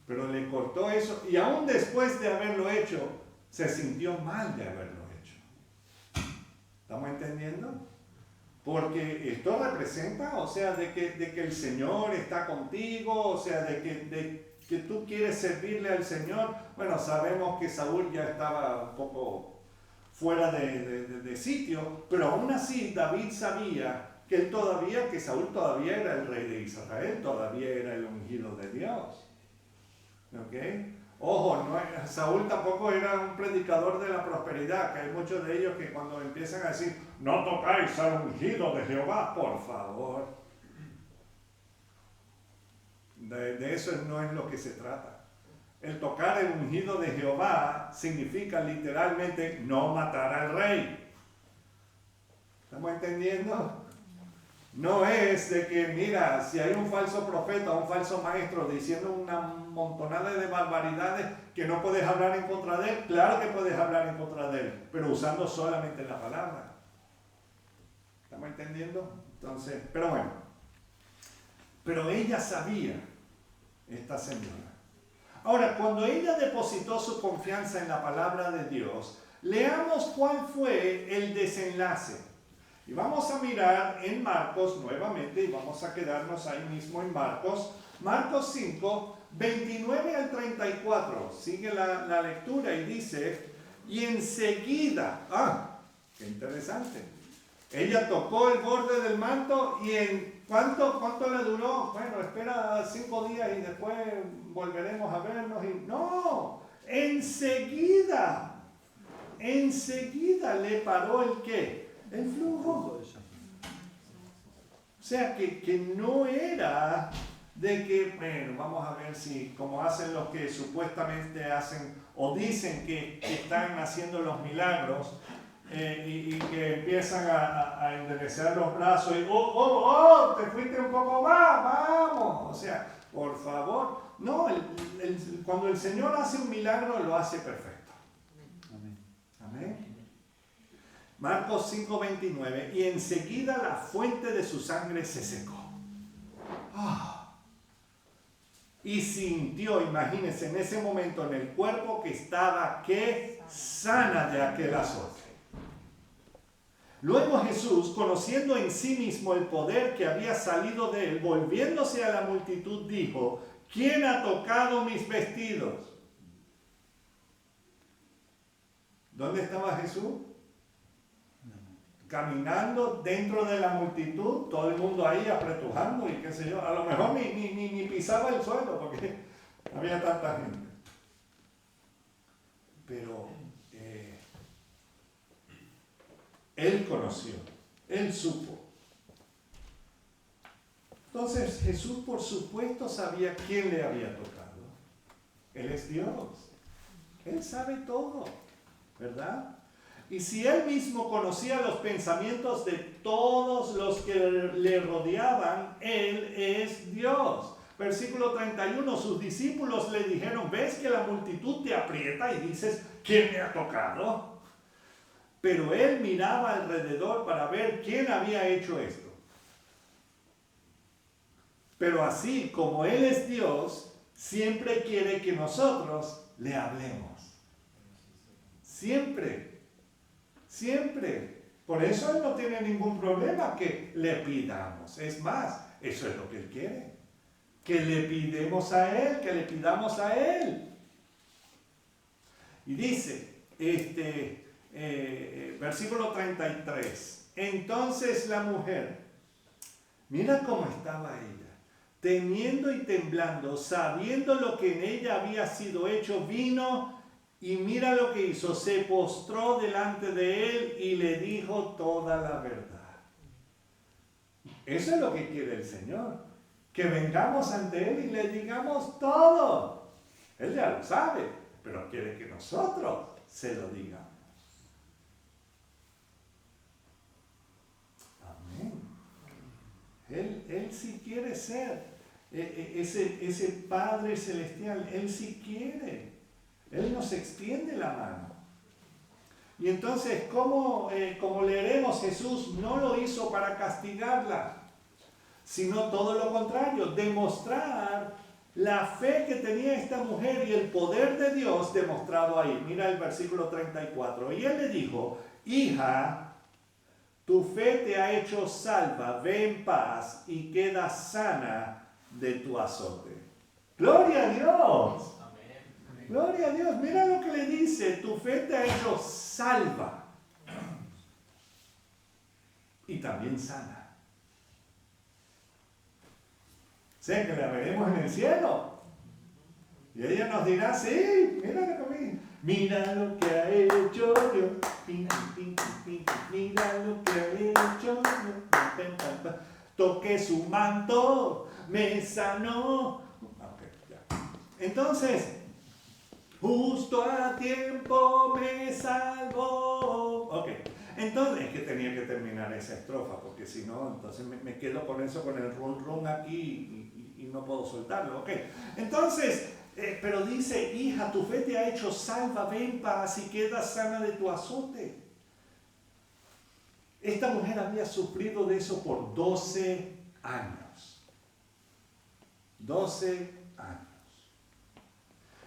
Pero le cortó eso, y aún después de haberlo hecho, se sintió mal de haberlo hecho. ¿Estamos entendiendo? Porque esto representa, o sea, de que el Señor está contigo, o sea, de que tú quieres servirle al Señor. Bueno, sabemos que Saúl ya estaba un poco fuera de sitio, pero aún así David sabía que Saúl todavía era el rey de Israel, todavía era el ungido de Dios. ¿Ok? Ojo, Saúl tampoco era un predicador de la prosperidad, que hay muchos de ellos que cuando empiezan a decir, no tocáis al ungido de Jehová, por favor. De eso no es lo que se trata. El tocar el ungido de Jehová significa literalmente no matar al rey. ¿Estamos entendiendo? No es de que, mira, si hay un falso profeta, un falso maestro diciendo una montonada de barbaridades que no puedes hablar en contra de él. Claro que puedes hablar en contra de él, pero usando solamente la palabra. ¿Estamos entendiendo? Entonces, pero bueno. Pero ella sabía, esta señora. Ahora, cuando ella depositó su confianza en la palabra de Dios, leamos cuál fue el desenlace. Y vamos a mirar en Marcos nuevamente, y vamos a quedarnos ahí mismo en Marcos. Marcos 5, 29 al 34. Sigue la lectura y dice, y enseguida, qué interesante. Ella tocó el borde del manto y en ¿cuánto le duró? Bueno, espera 5 días y después volveremos a vernos. No, enseguida le paró el ¿qué? El flujo. O sea, que no era de que, bueno, vamos a ver si, como hacen los que supuestamente hacen o dicen que están haciendo los milagros, y que empiezan a enderezar los brazos y te fuiste un poco más, vamos. O sea, por favor, no, cuando el Señor hace un milagro lo hace perfecto. Amén. Amén. Marcos 5:29, y enseguida la fuente de su sangre se secó. Y sintió, imagínense, en ese momento en el cuerpo que estaba ¿qué? Sana de aquel azote. Luego Jesús, conociendo en sí mismo el poder que había salido de él, volviéndose a la multitud, dijo, ¿quién ha tocado mis vestidos? ¿Dónde estaba Jesús? Caminando dentro de la multitud, todo el mundo ahí apretujando y qué sé yo. A lo mejor ni pisaba el suelo porque había tanta gente. Pero él conoció, él supo. Entonces Jesús por supuesto sabía quién le había tocado. Él es Dios. Él sabe todo, ¿verdad? Y si él mismo conocía los pensamientos de todos los que le rodeaban, él es Dios. Versículo 31, sus discípulos le dijeron, ¿ves que la multitud te aprieta y dices, ¿quién me ha tocado? Pero él miraba alrededor para ver quién había hecho esto. Pero así como él es Dios, siempre quiere que nosotros le hablemos. Siempre. Por eso él no tiene ningún problema que le pidamos. Es más, eso es lo que él quiere. Que le pidamos a él, que le pidamos a él. Y dice, versículo 33. Entonces la mujer, mira cómo estaba ella, temiendo y temblando, sabiendo lo que en ella había sido hecho, vino y mira lo que hizo, se postró delante de él y le dijo toda la verdad. Eso es lo que quiere el Señor, que vengamos ante él y le digamos todo. Él ya lo sabe, pero quiere que nosotros se lo digamos. Amén. Él sí quiere ser ese Padre Celestial, Él sí quiere. Él nos extiende la mano. Y entonces, como leeremos, Jesús no lo hizo para castigarla, sino todo lo contrario, demostrar la fe que tenía esta mujer y el poder de Dios demostrado ahí. Mira el versículo 34. Y él le dijo, hija, tu fe te ha hecho salva, ve en paz y queda sana de tu azote. ¡Gloria a Dios! Amén. ¡Gloria a Dios! Mira lo que le dice, tu fe te ha hecho salva y también sana. Sé que la veremos en el cielo. Y ella nos dirá, sí, mira conmigo. Mira lo que ha hecho Dios. Mira lo que ha hecho Dios. Toqué su manto, me sanó. Entonces, justo a tiempo me salvó. Ok, entonces es que tenía que terminar esa estrofa, porque si no, entonces me quedo con eso, con el run run aquí y no puedo soltarlo. Ok, entonces, pero dice, hija, tu fe te ha hecho salva, ven paz y quedas sana de tu azote. Esta mujer había sufrido de eso por 12 años. 12 años.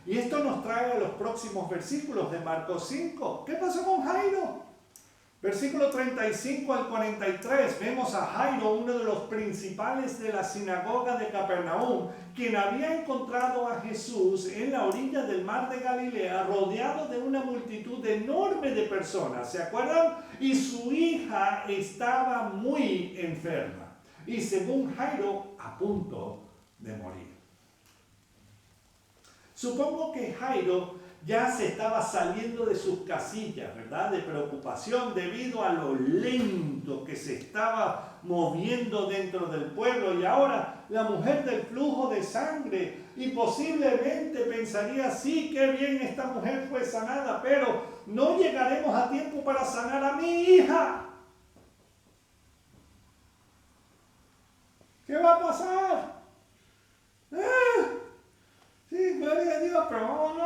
Y esto nos trae a los próximos versículos de Marcos 5. ¿Qué pasó con Jairo? Versículo 35 al 43. Vemos a Jairo, uno de los principales de la sinagoga de Capernaum, quien había encontrado a Jesús en la orilla del mar de Galilea, rodeado de una multitud enorme de personas. ¿Se acuerdan? Y su hija estaba muy enferma. Y según Jairo, a punto de morir. Supongo que Jairo ya se estaba saliendo de sus casillas, ¿verdad? De preocupación debido a lo lento que se estaba moviendo dentro del pueblo. Y ahora la mujer del flujo de sangre, y posiblemente pensaría, sí, qué bien esta mujer fue sanada, pero no llegaremos a tiempo para sanar a mi hija. ¿Qué va a pasar? Sí, gloria a Dios, pero vámonos.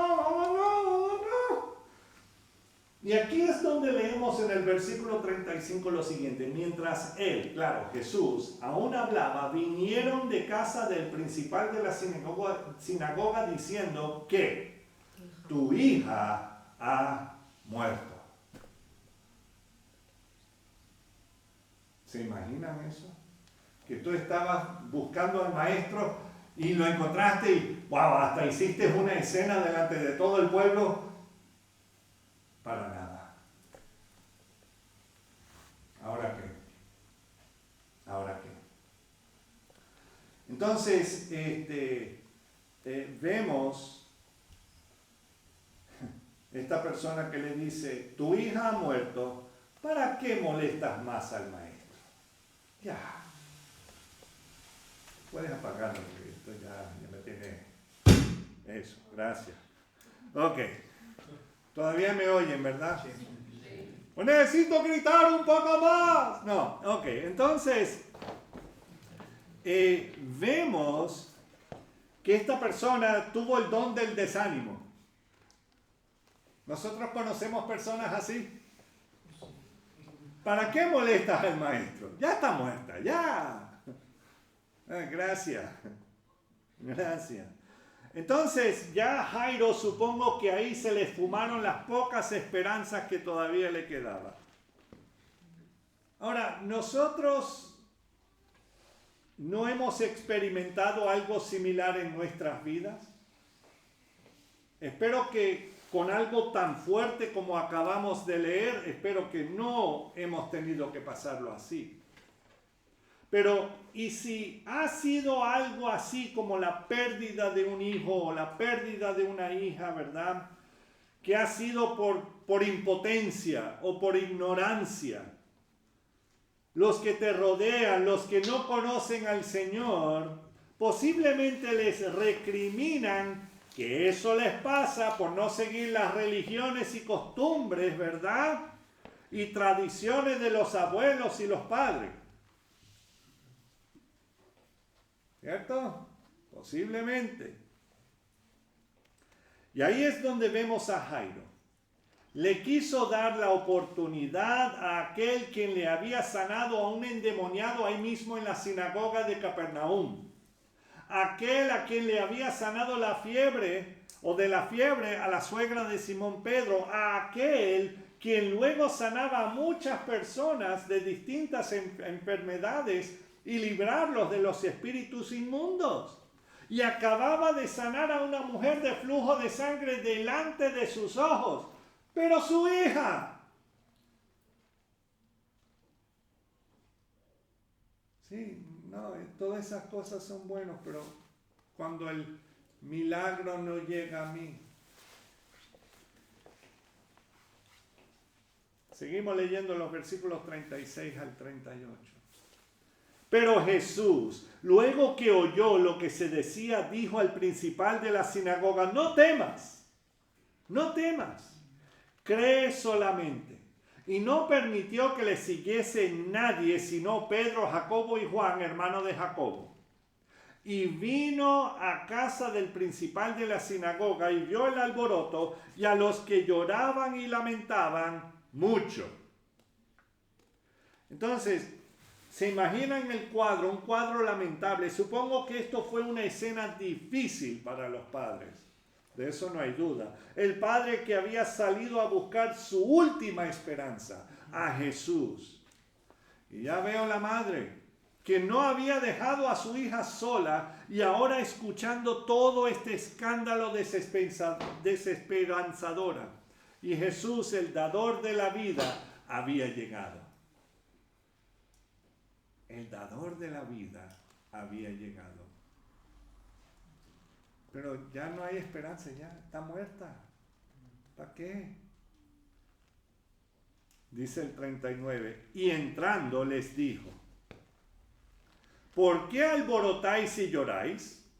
Y aquí es donde leemos en el versículo 35 lo siguiente. Mientras él, claro, Jesús, aún hablaba, vinieron de casa del principal de la sinagoga diciendo que tu hija ha muerto. ¿Se imaginan eso? Que tú estabas buscando al maestro y lo encontraste y wow, hasta hiciste una escena delante de todo el pueblo. Para nada. ¿Ahora qué? ¿Ahora qué? Entonces, vemos esta persona que le dice, tu hija ha muerto, ¿para qué molestas más al maestro? Ya. Puedes apagarlo, porque esto ya me tiene... Eso, gracias. Ok. Todavía me oyen, ¿verdad? Sí. Pues necesito gritar un poco más. No, ok. Entonces, vemos que esta persona tuvo el don del desánimo. Nosotros conocemos personas así. ¿Para qué molestas al maestro? Ya está muerta, ya. Gracias. Gracias. Entonces ya Jairo, supongo que ahí se le esfumaron las pocas esperanzas que todavía le quedaban. Ahora, nosotros no hemos experimentado algo similar en nuestras vidas. Espero que con algo tan fuerte como acabamos de leer, espero que no hemos tenido que pasarlo así. Pero, ¿y si ha sido algo así como la pérdida de un hijo o la pérdida de una hija, ¿verdad? Que ha sido por impotencia o por ignorancia. Los que te rodean, los que no conocen al Señor, posiblemente les recriminan que eso les pasa por no seguir las religiones y costumbres, ¿verdad? Y tradiciones de los abuelos y los padres. ¿Cierto? Posiblemente. Y ahí es donde vemos a Jairo. Le quiso dar la oportunidad a aquel quien le había sanado a un endemoniado ahí mismo en la sinagoga de Capernaum. Aquel a quien le había sanado la fiebre o de la fiebre a la suegra de Simón Pedro. A aquel quien luego sanaba a muchas personas de distintas enfermedades y librarlos de los espíritus inmundos. Y acababa de sanar a una mujer de flujo de sangre delante de sus ojos. Pero su hija. Sí, no, todas esas cosas son buenas, pero cuando el milagro no llega a mí. Seguimos leyendo los versículos 36 al 38. Pero Jesús, luego que oyó lo que se decía, dijo al principal de la sinagoga: no temas, no temas, cree solamente. Y no permitió que le siguiese nadie, sino Pedro, Jacobo y Juan, hermano de Jacobo. Y vino a casa del principal de la sinagoga y vio el alboroto y a los que lloraban y lamentaban mucho. Entonces, ¿se imaginan el cuadro? Un cuadro lamentable. Supongo que esto fue una escena difícil para los padres. De eso no hay duda. El padre que había salido a buscar su última esperanza, a Jesús. Y ya veo la madre, que no había dejado a su hija sola y ahora escuchando todo este escándalo desesperanzadora. Y Jesús, el dador de la vida, había llegado. El dador de la vida había llegado. Pero ya no hay esperanza, ya está muerta. ¿Para qué? Dice el 39. Y entrando les dijo: ¿por qué alborotáis y lloráis?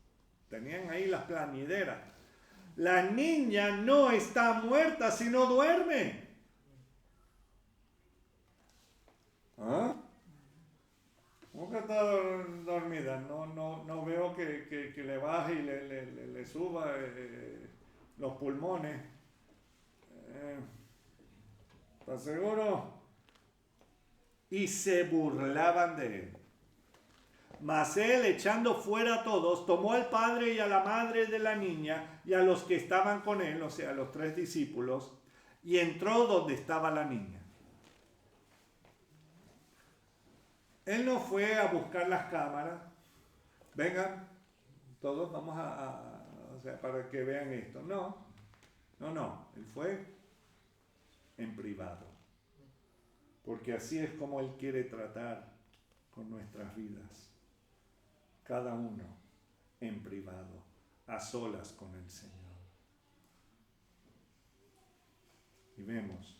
Tenían ahí las plañideras. La niña no está muerta, sino duerme. ¿Ah? ¿Cómo que está dormida? No veo que le baje y le suba los pulmones. ¿Estás seguro? Y se burlaban de él. Mas él, echando fuera a todos, tomó al padre y a la madre de la niña y a los que estaban con él, o sea, los 3 discípulos, y entró donde estaba la niña. Él no fue a buscar las cámaras. Vengan, todos vamos o sea, para que vean esto. No. Él fue en privado. Porque así es como Él quiere tratar con nuestras vidas. Cada uno en privado, a solas con el Señor. Y vemos.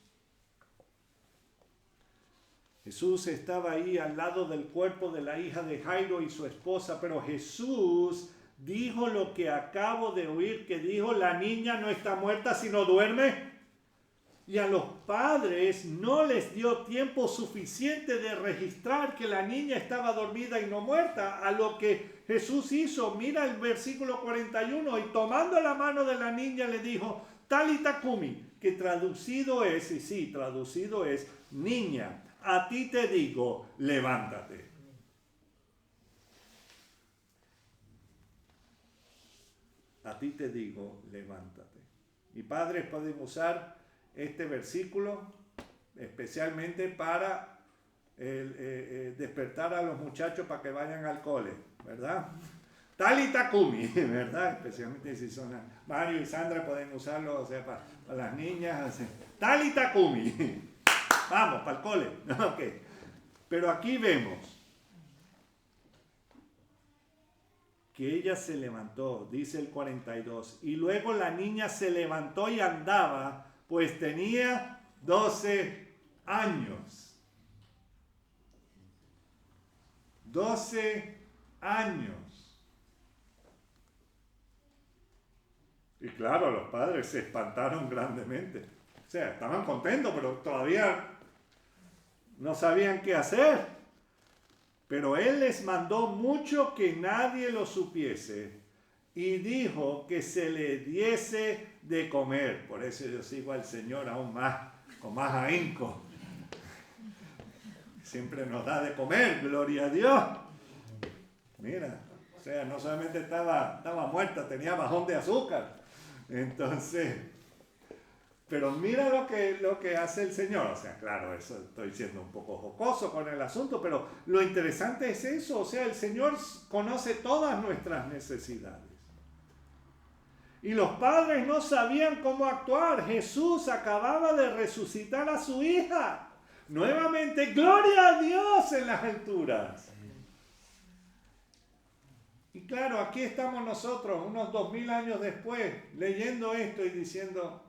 Jesús estaba ahí al lado del cuerpo de la hija de Jairo y su esposa, pero Jesús dijo lo que acabo de oír, que dijo: la niña no está muerta, sino duerme. Y a los padres no les dio tiempo suficiente de registrar que la niña estaba dormida y no muerta, a lo que Jesús hizo. Mira el versículo 41, y tomando la mano de la niña le dijo: Talita cumi, que traducido es, y sí, traducido es: niña, a ti te digo, levántate. A ti te digo, levántate. Y padres pueden usar este versículo especialmente para despertar a los muchachos para que vayan al cole, ¿verdad? Talita cumi, ¿verdad? Especialmente si son Mario y Sandra, pueden usarlo, o sea, para las niñas. Talita cumi. Vamos, para el cole. Okay. Pero aquí vemos que ella se levantó, dice el 42, y luego la niña se levantó y andaba, pues tenía 12 años. 12 años. Y claro, los padres se espantaron grandemente. O sea, estaban contentos, pero todavía no sabían qué hacer. Pero él les mandó mucho que nadie lo supiese y dijo que se le diese de comer. Por eso yo sigo al Señor aún más, con más ahínco. Siempre nos da de comer, gloria a Dios. Mira, o sea, no solamente estaba muerta, tenía bajón de azúcar. Entonces, pero mira lo que hace el Señor. O sea, claro, eso estoy siendo un poco jocoso con el asunto, pero lo interesante es eso. O sea, el Señor conoce todas nuestras necesidades. Y los padres no sabían cómo actuar. Jesús acababa de resucitar a su hija. Nuevamente, gloria a Dios en las alturas. Y claro, aquí estamos nosotros, unos 2000 años después, leyendo esto y diciendo: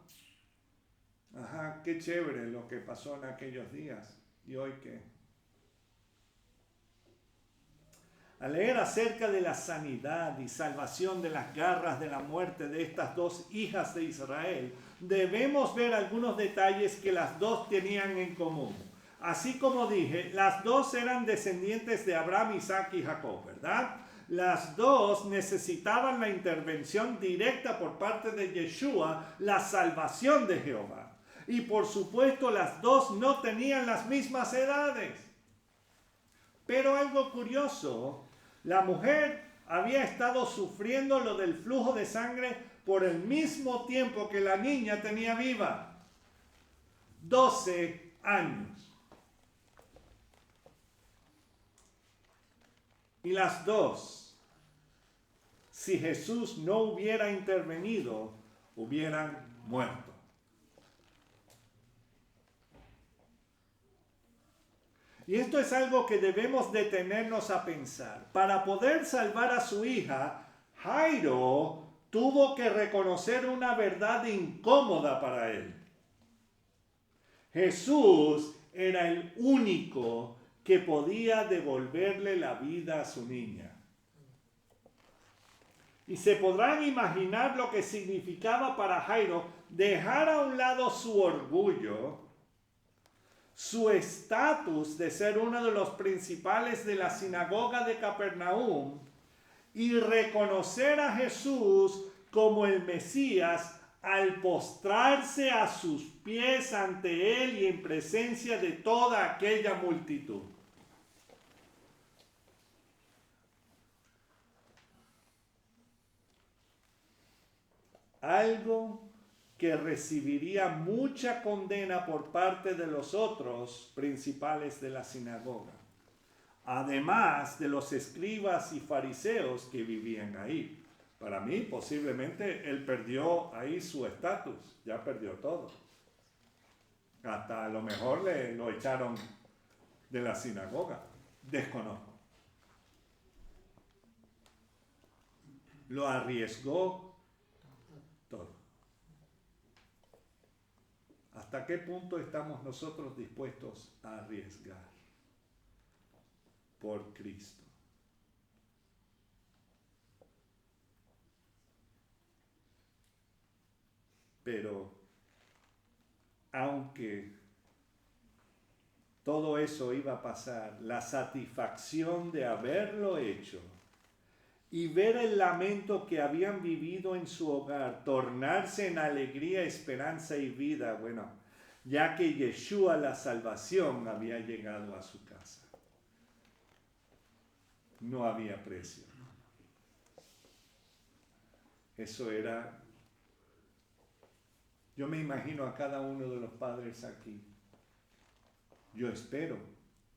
ajá, qué chévere lo que pasó en aquellos días. ¿Y hoy qué? Al leer acerca de la sanidad y salvación de las garras de la muerte de estas dos hijas de Israel, debemos ver algunos detalles que las dos tenían en común. Así como dije, las dos eran descendientes de Abraham, Isaac y Jacob, ¿verdad? Las dos necesitaban la intervención directa por parte de Yeshua, la salvación de Jehová. Y por supuesto, las dos no tenían las mismas edades. Pero algo curioso, la mujer había estado sufriendo lo del flujo de sangre por el mismo tiempo que la niña tenía viva. 12 años. Y las dos, si Jesús no hubiera intervenido, hubieran muerto. Y esto es algo que debemos detenernos a pensar. Para poder salvar a su hija, Jairo tuvo que reconocer una verdad incómoda para él. Jesús era el único que podía devolverle la vida a su niña. Y se podrán imaginar lo que significaba para Jairo dejar a un lado su orgullo, su estatus de ser uno de los principales de la sinagoga de Capernaum y reconocer a Jesús como el Mesías al postrarse a sus pies ante él y en presencia de toda aquella multitud. Algo que recibiría mucha condena por parte de los otros principales de la sinagoga, además de los escribas y fariseos que vivían ahí. Para mí, posiblemente, él perdió ahí su estatus, ya perdió todo. Hasta a lo mejor lo echaron de la sinagoga, desconozco. Lo arriesgó todo. ¿Hasta qué punto estamos nosotros dispuestos a arriesgar por Cristo? Pero aunque todo eso iba a pasar, la satisfacción de haberlo hecho y ver el lamento que habían vivido en su hogar tornarse en alegría, esperanza y vida, bueno, ya que Yeshua, la salvación, había llegado a su casa. No había precio. Eso era... Yo me imagino a cada uno de los padres aquí. Yo espero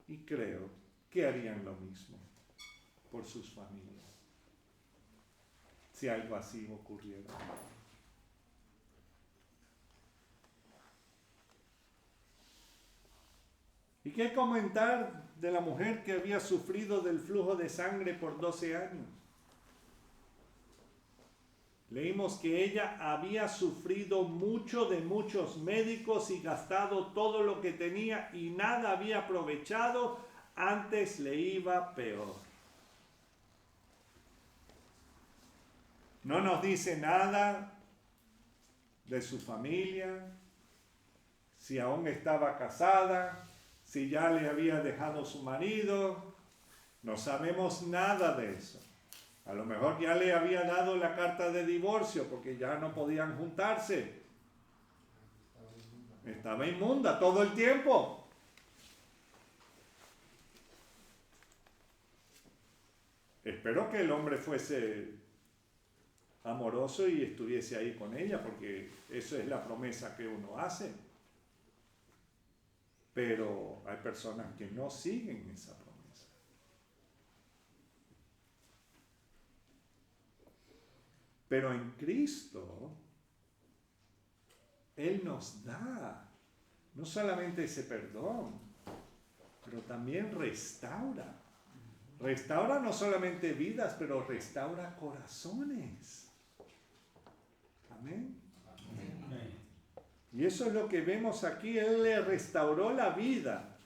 y creo que harían lo mismo por sus familias, si algo así ocurriera. ¿Y qué comentar de la mujer que había sufrido del flujo de sangre por 12 años? Leímos que ella había sufrido mucho de muchos médicos y gastado todo lo que tenía y nada había aprovechado, antes le iba peor. No nos dice nada de su familia, si aún estaba casada, si ya le había dejado su marido, no sabemos nada de eso. A lo mejor ya le había dado la carta de divorcio porque ya no podían juntarse. Estaba inmunda todo el tiempo. Espero que el hombre fuese amoroso y estuviese ahí con ella, porque eso es la promesa que uno hace. Pero hay personas que no siguen esa promesa. Pero en Cristo, Él nos da no solamente ese perdón, pero también restaura. Restaura no solamente vidas, pero restaura corazones. Amén. Amén. Y eso es lo que vemos aquí. Él le restauró la vida.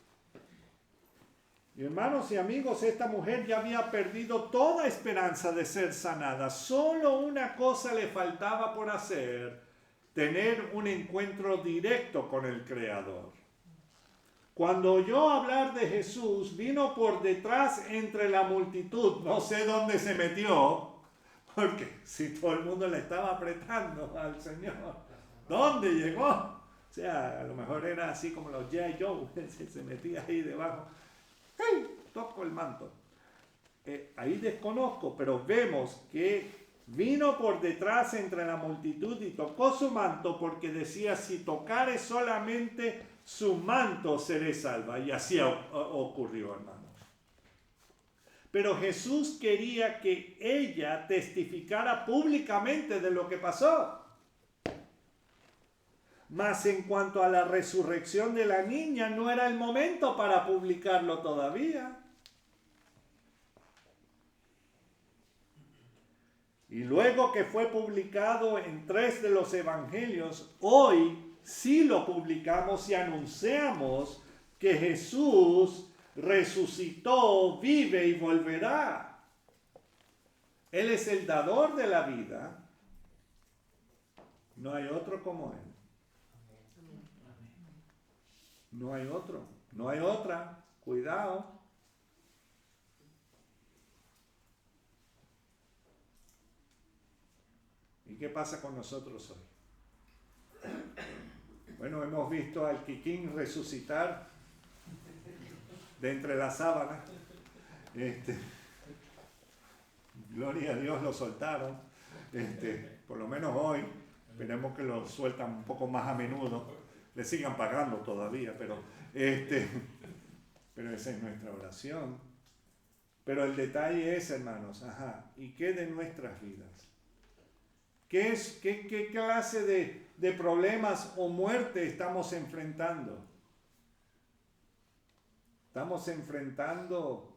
Y hermanos y amigos, esta mujer ya había perdido toda esperanza de ser sanada. Solo una cosa le faltaba por hacer: tener un encuentro directo con el Creador. Cuando oyó hablar de Jesús, vino por detrás entre la multitud. No sé dónde se metió, porque si todo el mundo le estaba apretando al Señor, ¿dónde llegó? O sea, a lo mejor era así como los G.I. Joe, se metía ahí debajo. ¡Hey! Toco el manto. Ahí desconozco, pero vemos que vino por detrás entre la multitud y tocó su manto, porque decía: si tocare solamente su manto seré salva. Y así ocurrió, hermanos. Pero Jesús quería que ella testificara públicamente de lo que pasó. Mas en cuanto a la resurrección de la niña, no era el momento para publicarlo todavía. Y luego que fue publicado en 3 de los evangelios, hoy sí lo publicamos y anunciamos que Jesús resucitó, vive y volverá. Él es el dador de la vida. No hay otro como Él. No hay otro, no hay otra. Cuidado. ¿Y qué pasa con nosotros hoy? Bueno, hemos visto al Kikín resucitar de entre las sábanas. Gloria a Dios, lo soltaron. Por lo menos hoy. Esperemos que lo sueltan un poco más a menudo. Le sigan pagando todavía, pero esa es nuestra oración. Pero el detalle es, hermanos, ¿y qué de nuestras vidas? ¿Qué clase de problemas o muerte estamos enfrentando? ¿Estamos enfrentando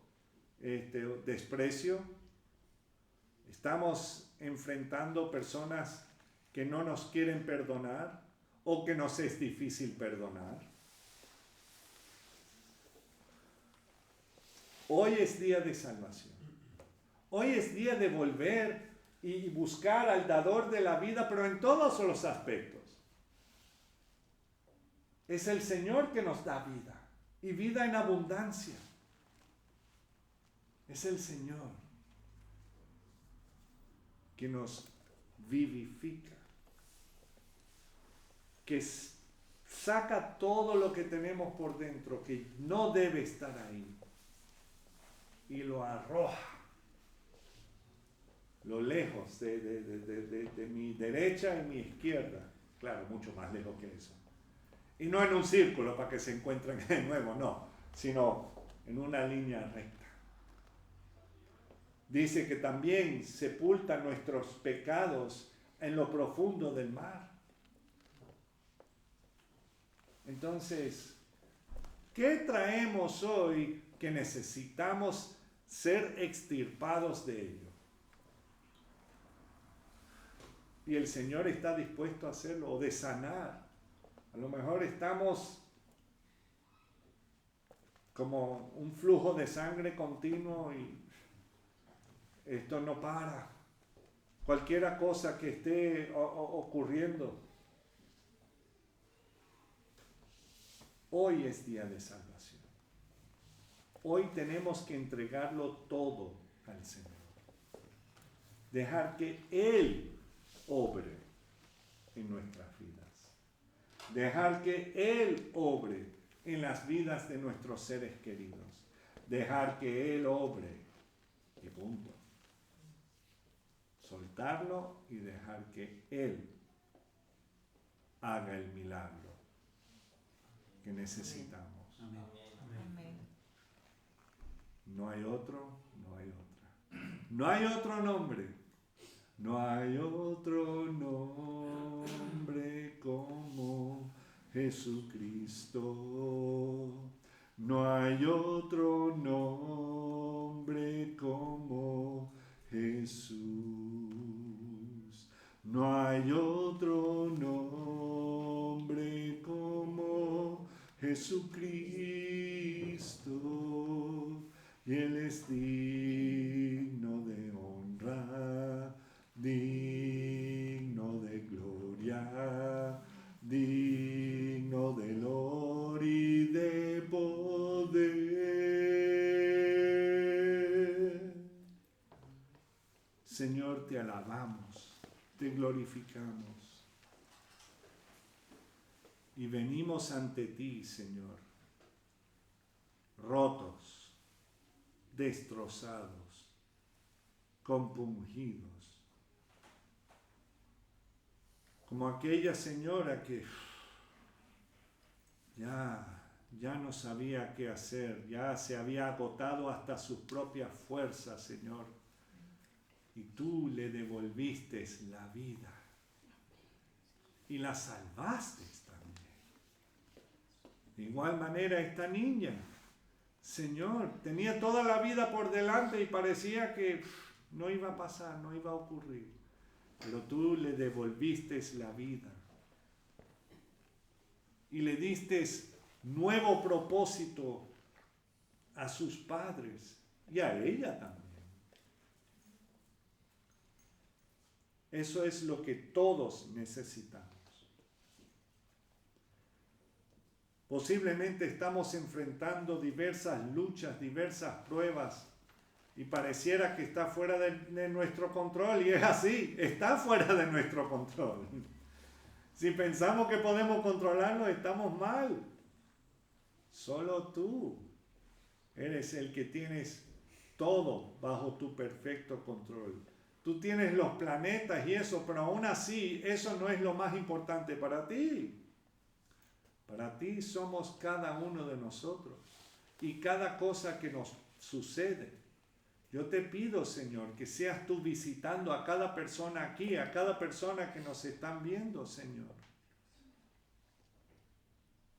desprecio? ¿Estamos enfrentando personas que no nos quieren perdonar o que nos es difícil perdonar? Hoy es día de salvación. Hoy es día de volver y buscar al dador de la vida, pero en todos los aspectos. Es el Señor que nos da vida, y vida en abundancia. Es el Señor que nos vivifica, que saca todo lo que tenemos por dentro, que no debe estar ahí, y lo arroja lo lejos de mi derecha y mi izquierda. Claro, mucho más lejos que eso. Y no en un círculo para que se encuentren de nuevo, no, sino en una línea recta. Dice que también sepulta nuestros pecados en lo profundo del mar. Entonces, ¿qué traemos hoy que necesitamos ser extirpados de ello? Y el Señor está dispuesto a hacerlo, o de sanar. A lo mejor estamos como un flujo de sangre continuo y esto no para. Cualquier cosa que esté ocurriendo. Hoy es día de salvación. Hoy tenemos que entregarlo todo al Señor. Dejar que Él obre en nuestras vidas. Dejar que Él obre en las vidas de nuestros seres queridos. Dejar que Él obre y punto. Soltarlo y dejar que Él haga el milagro que necesitamos. Amén. No hay otro, no hay otra. No hay otro nombre. No hay otro nombre como Jesucristo. No hay otro nombre como Jesús. No hay otro nombre como Jesucristo. y Él es digno de honra, digno de gloria, digno de honor y de poder. Señor, te alabamos, te glorificamos y venimos ante ti, Señor, rotos, destrozados, compungidos, como aquella señora que ya no sabía qué hacer, ya se había agotado hasta sus propias fuerzas, Señor, y tú le devolviste la vida y la salvaste también. De igual manera esta niña, Señor, tenía toda la vida por delante y parecía que no iba a pasar, no iba a ocurrir, pero tú le devolviste la vida y le diste nuevo propósito a sus padres y a ella también. Eso es lo que todos necesitamos. Posiblemente estamos enfrentando diversas luchas, diversas pruebas y pareciera que está fuera de nuestro control, y es así, está fuera de nuestro control. Si pensamos que podemos controlarlo, estamos mal. Solo tú eres el que tienes todo bajo tu perfecto control. Tú tienes los planetas y eso, pero aún así eso no es lo más importante para ti. Para ti somos cada uno de nosotros y cada cosa que nos sucede. Yo te pido, Señor, que seas tú visitando a cada persona aquí, a cada persona que nos están viendo, Señor.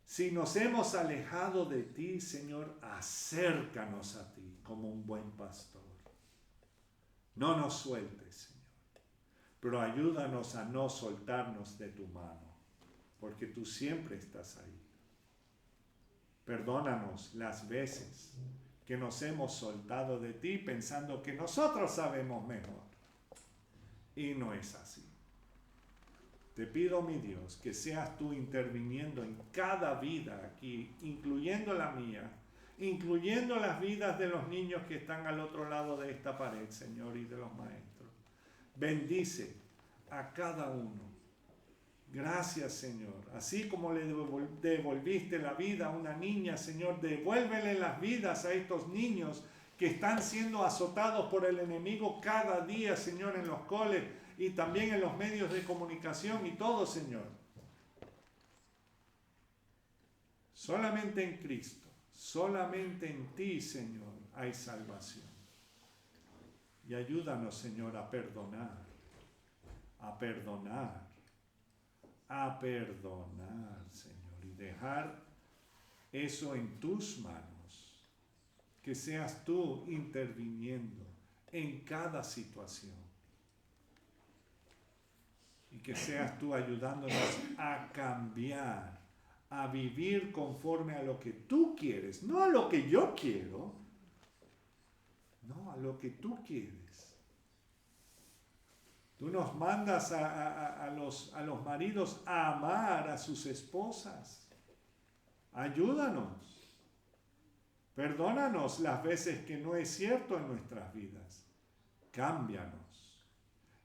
Si nos hemos alejado de ti, Señor, acércanos a ti como un buen pastor. No nos sueltes, Señor, pero ayúdanos a no soltarnos de tu mano, porque tú siempre estás ahí. Perdónanos las veces que nos hemos soltado de ti pensando que nosotros sabemos mejor. Y no es así. Te pido, mi Dios, que seas tú interviniendo en cada vida aquí, incluyendo la mía, incluyendo las vidas de los niños que están al otro lado de esta pared, Señor, y de los maestros. Bendice a cada uno. Gracias, Señor. Así como le devolviste la vida a una niña, Señor, devuélvele las vidas a estos niños que están siendo azotados por el enemigo cada día, Señor, en los coles y también en los medios de comunicación y todo, Señor. Solamente en Cristo, solamente en ti, Señor, hay salvación. Y ayúdanos, Señor, a perdonar, Señor, y dejar eso en tus manos, que seas tú interviniendo en cada situación y que seas tú ayudándonos a cambiar, a vivir conforme a lo que tú quieres, no a lo que yo quiero, no, a lo que tú quieres. Tú nos mandas a los maridos a amar a sus esposas. Ayúdanos. Perdónanos las veces que no es cierto en nuestras vidas. Cámbianos.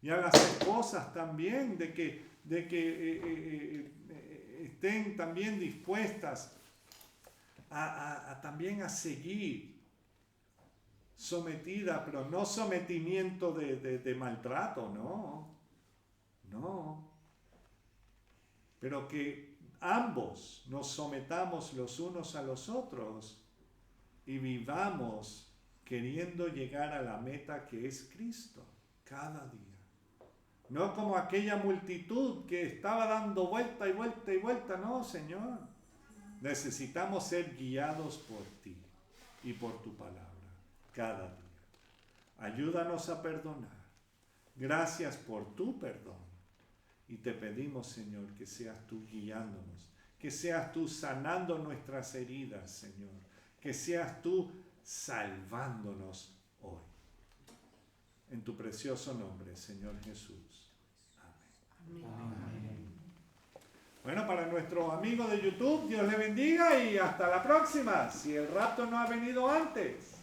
Y a las esposas también, de que estén también dispuestas también a seguir sometida, pero no sometimiento de maltrato, no, pero que ambos nos sometamos los unos a los otros y vivamos queriendo llegar a la meta que es Cristo cada día. No como aquella multitud que estaba dando vuelta y vuelta y vuelta, no, Señor. Necesitamos ser guiados por ti y por tu palabra cada día. Ayúdanos a perdonar. Gracias por tu perdón. Y te pedimos, Señor, que seas tú guiándonos, que seas tú sanando nuestras heridas, Señor, que seas tú salvándonos hoy. En tu precioso nombre, Señor Jesús. Amén. Amén. Bueno, para nuestros amigos de YouTube, Dios les bendiga y hasta la próxima, si el rapto no ha venido antes.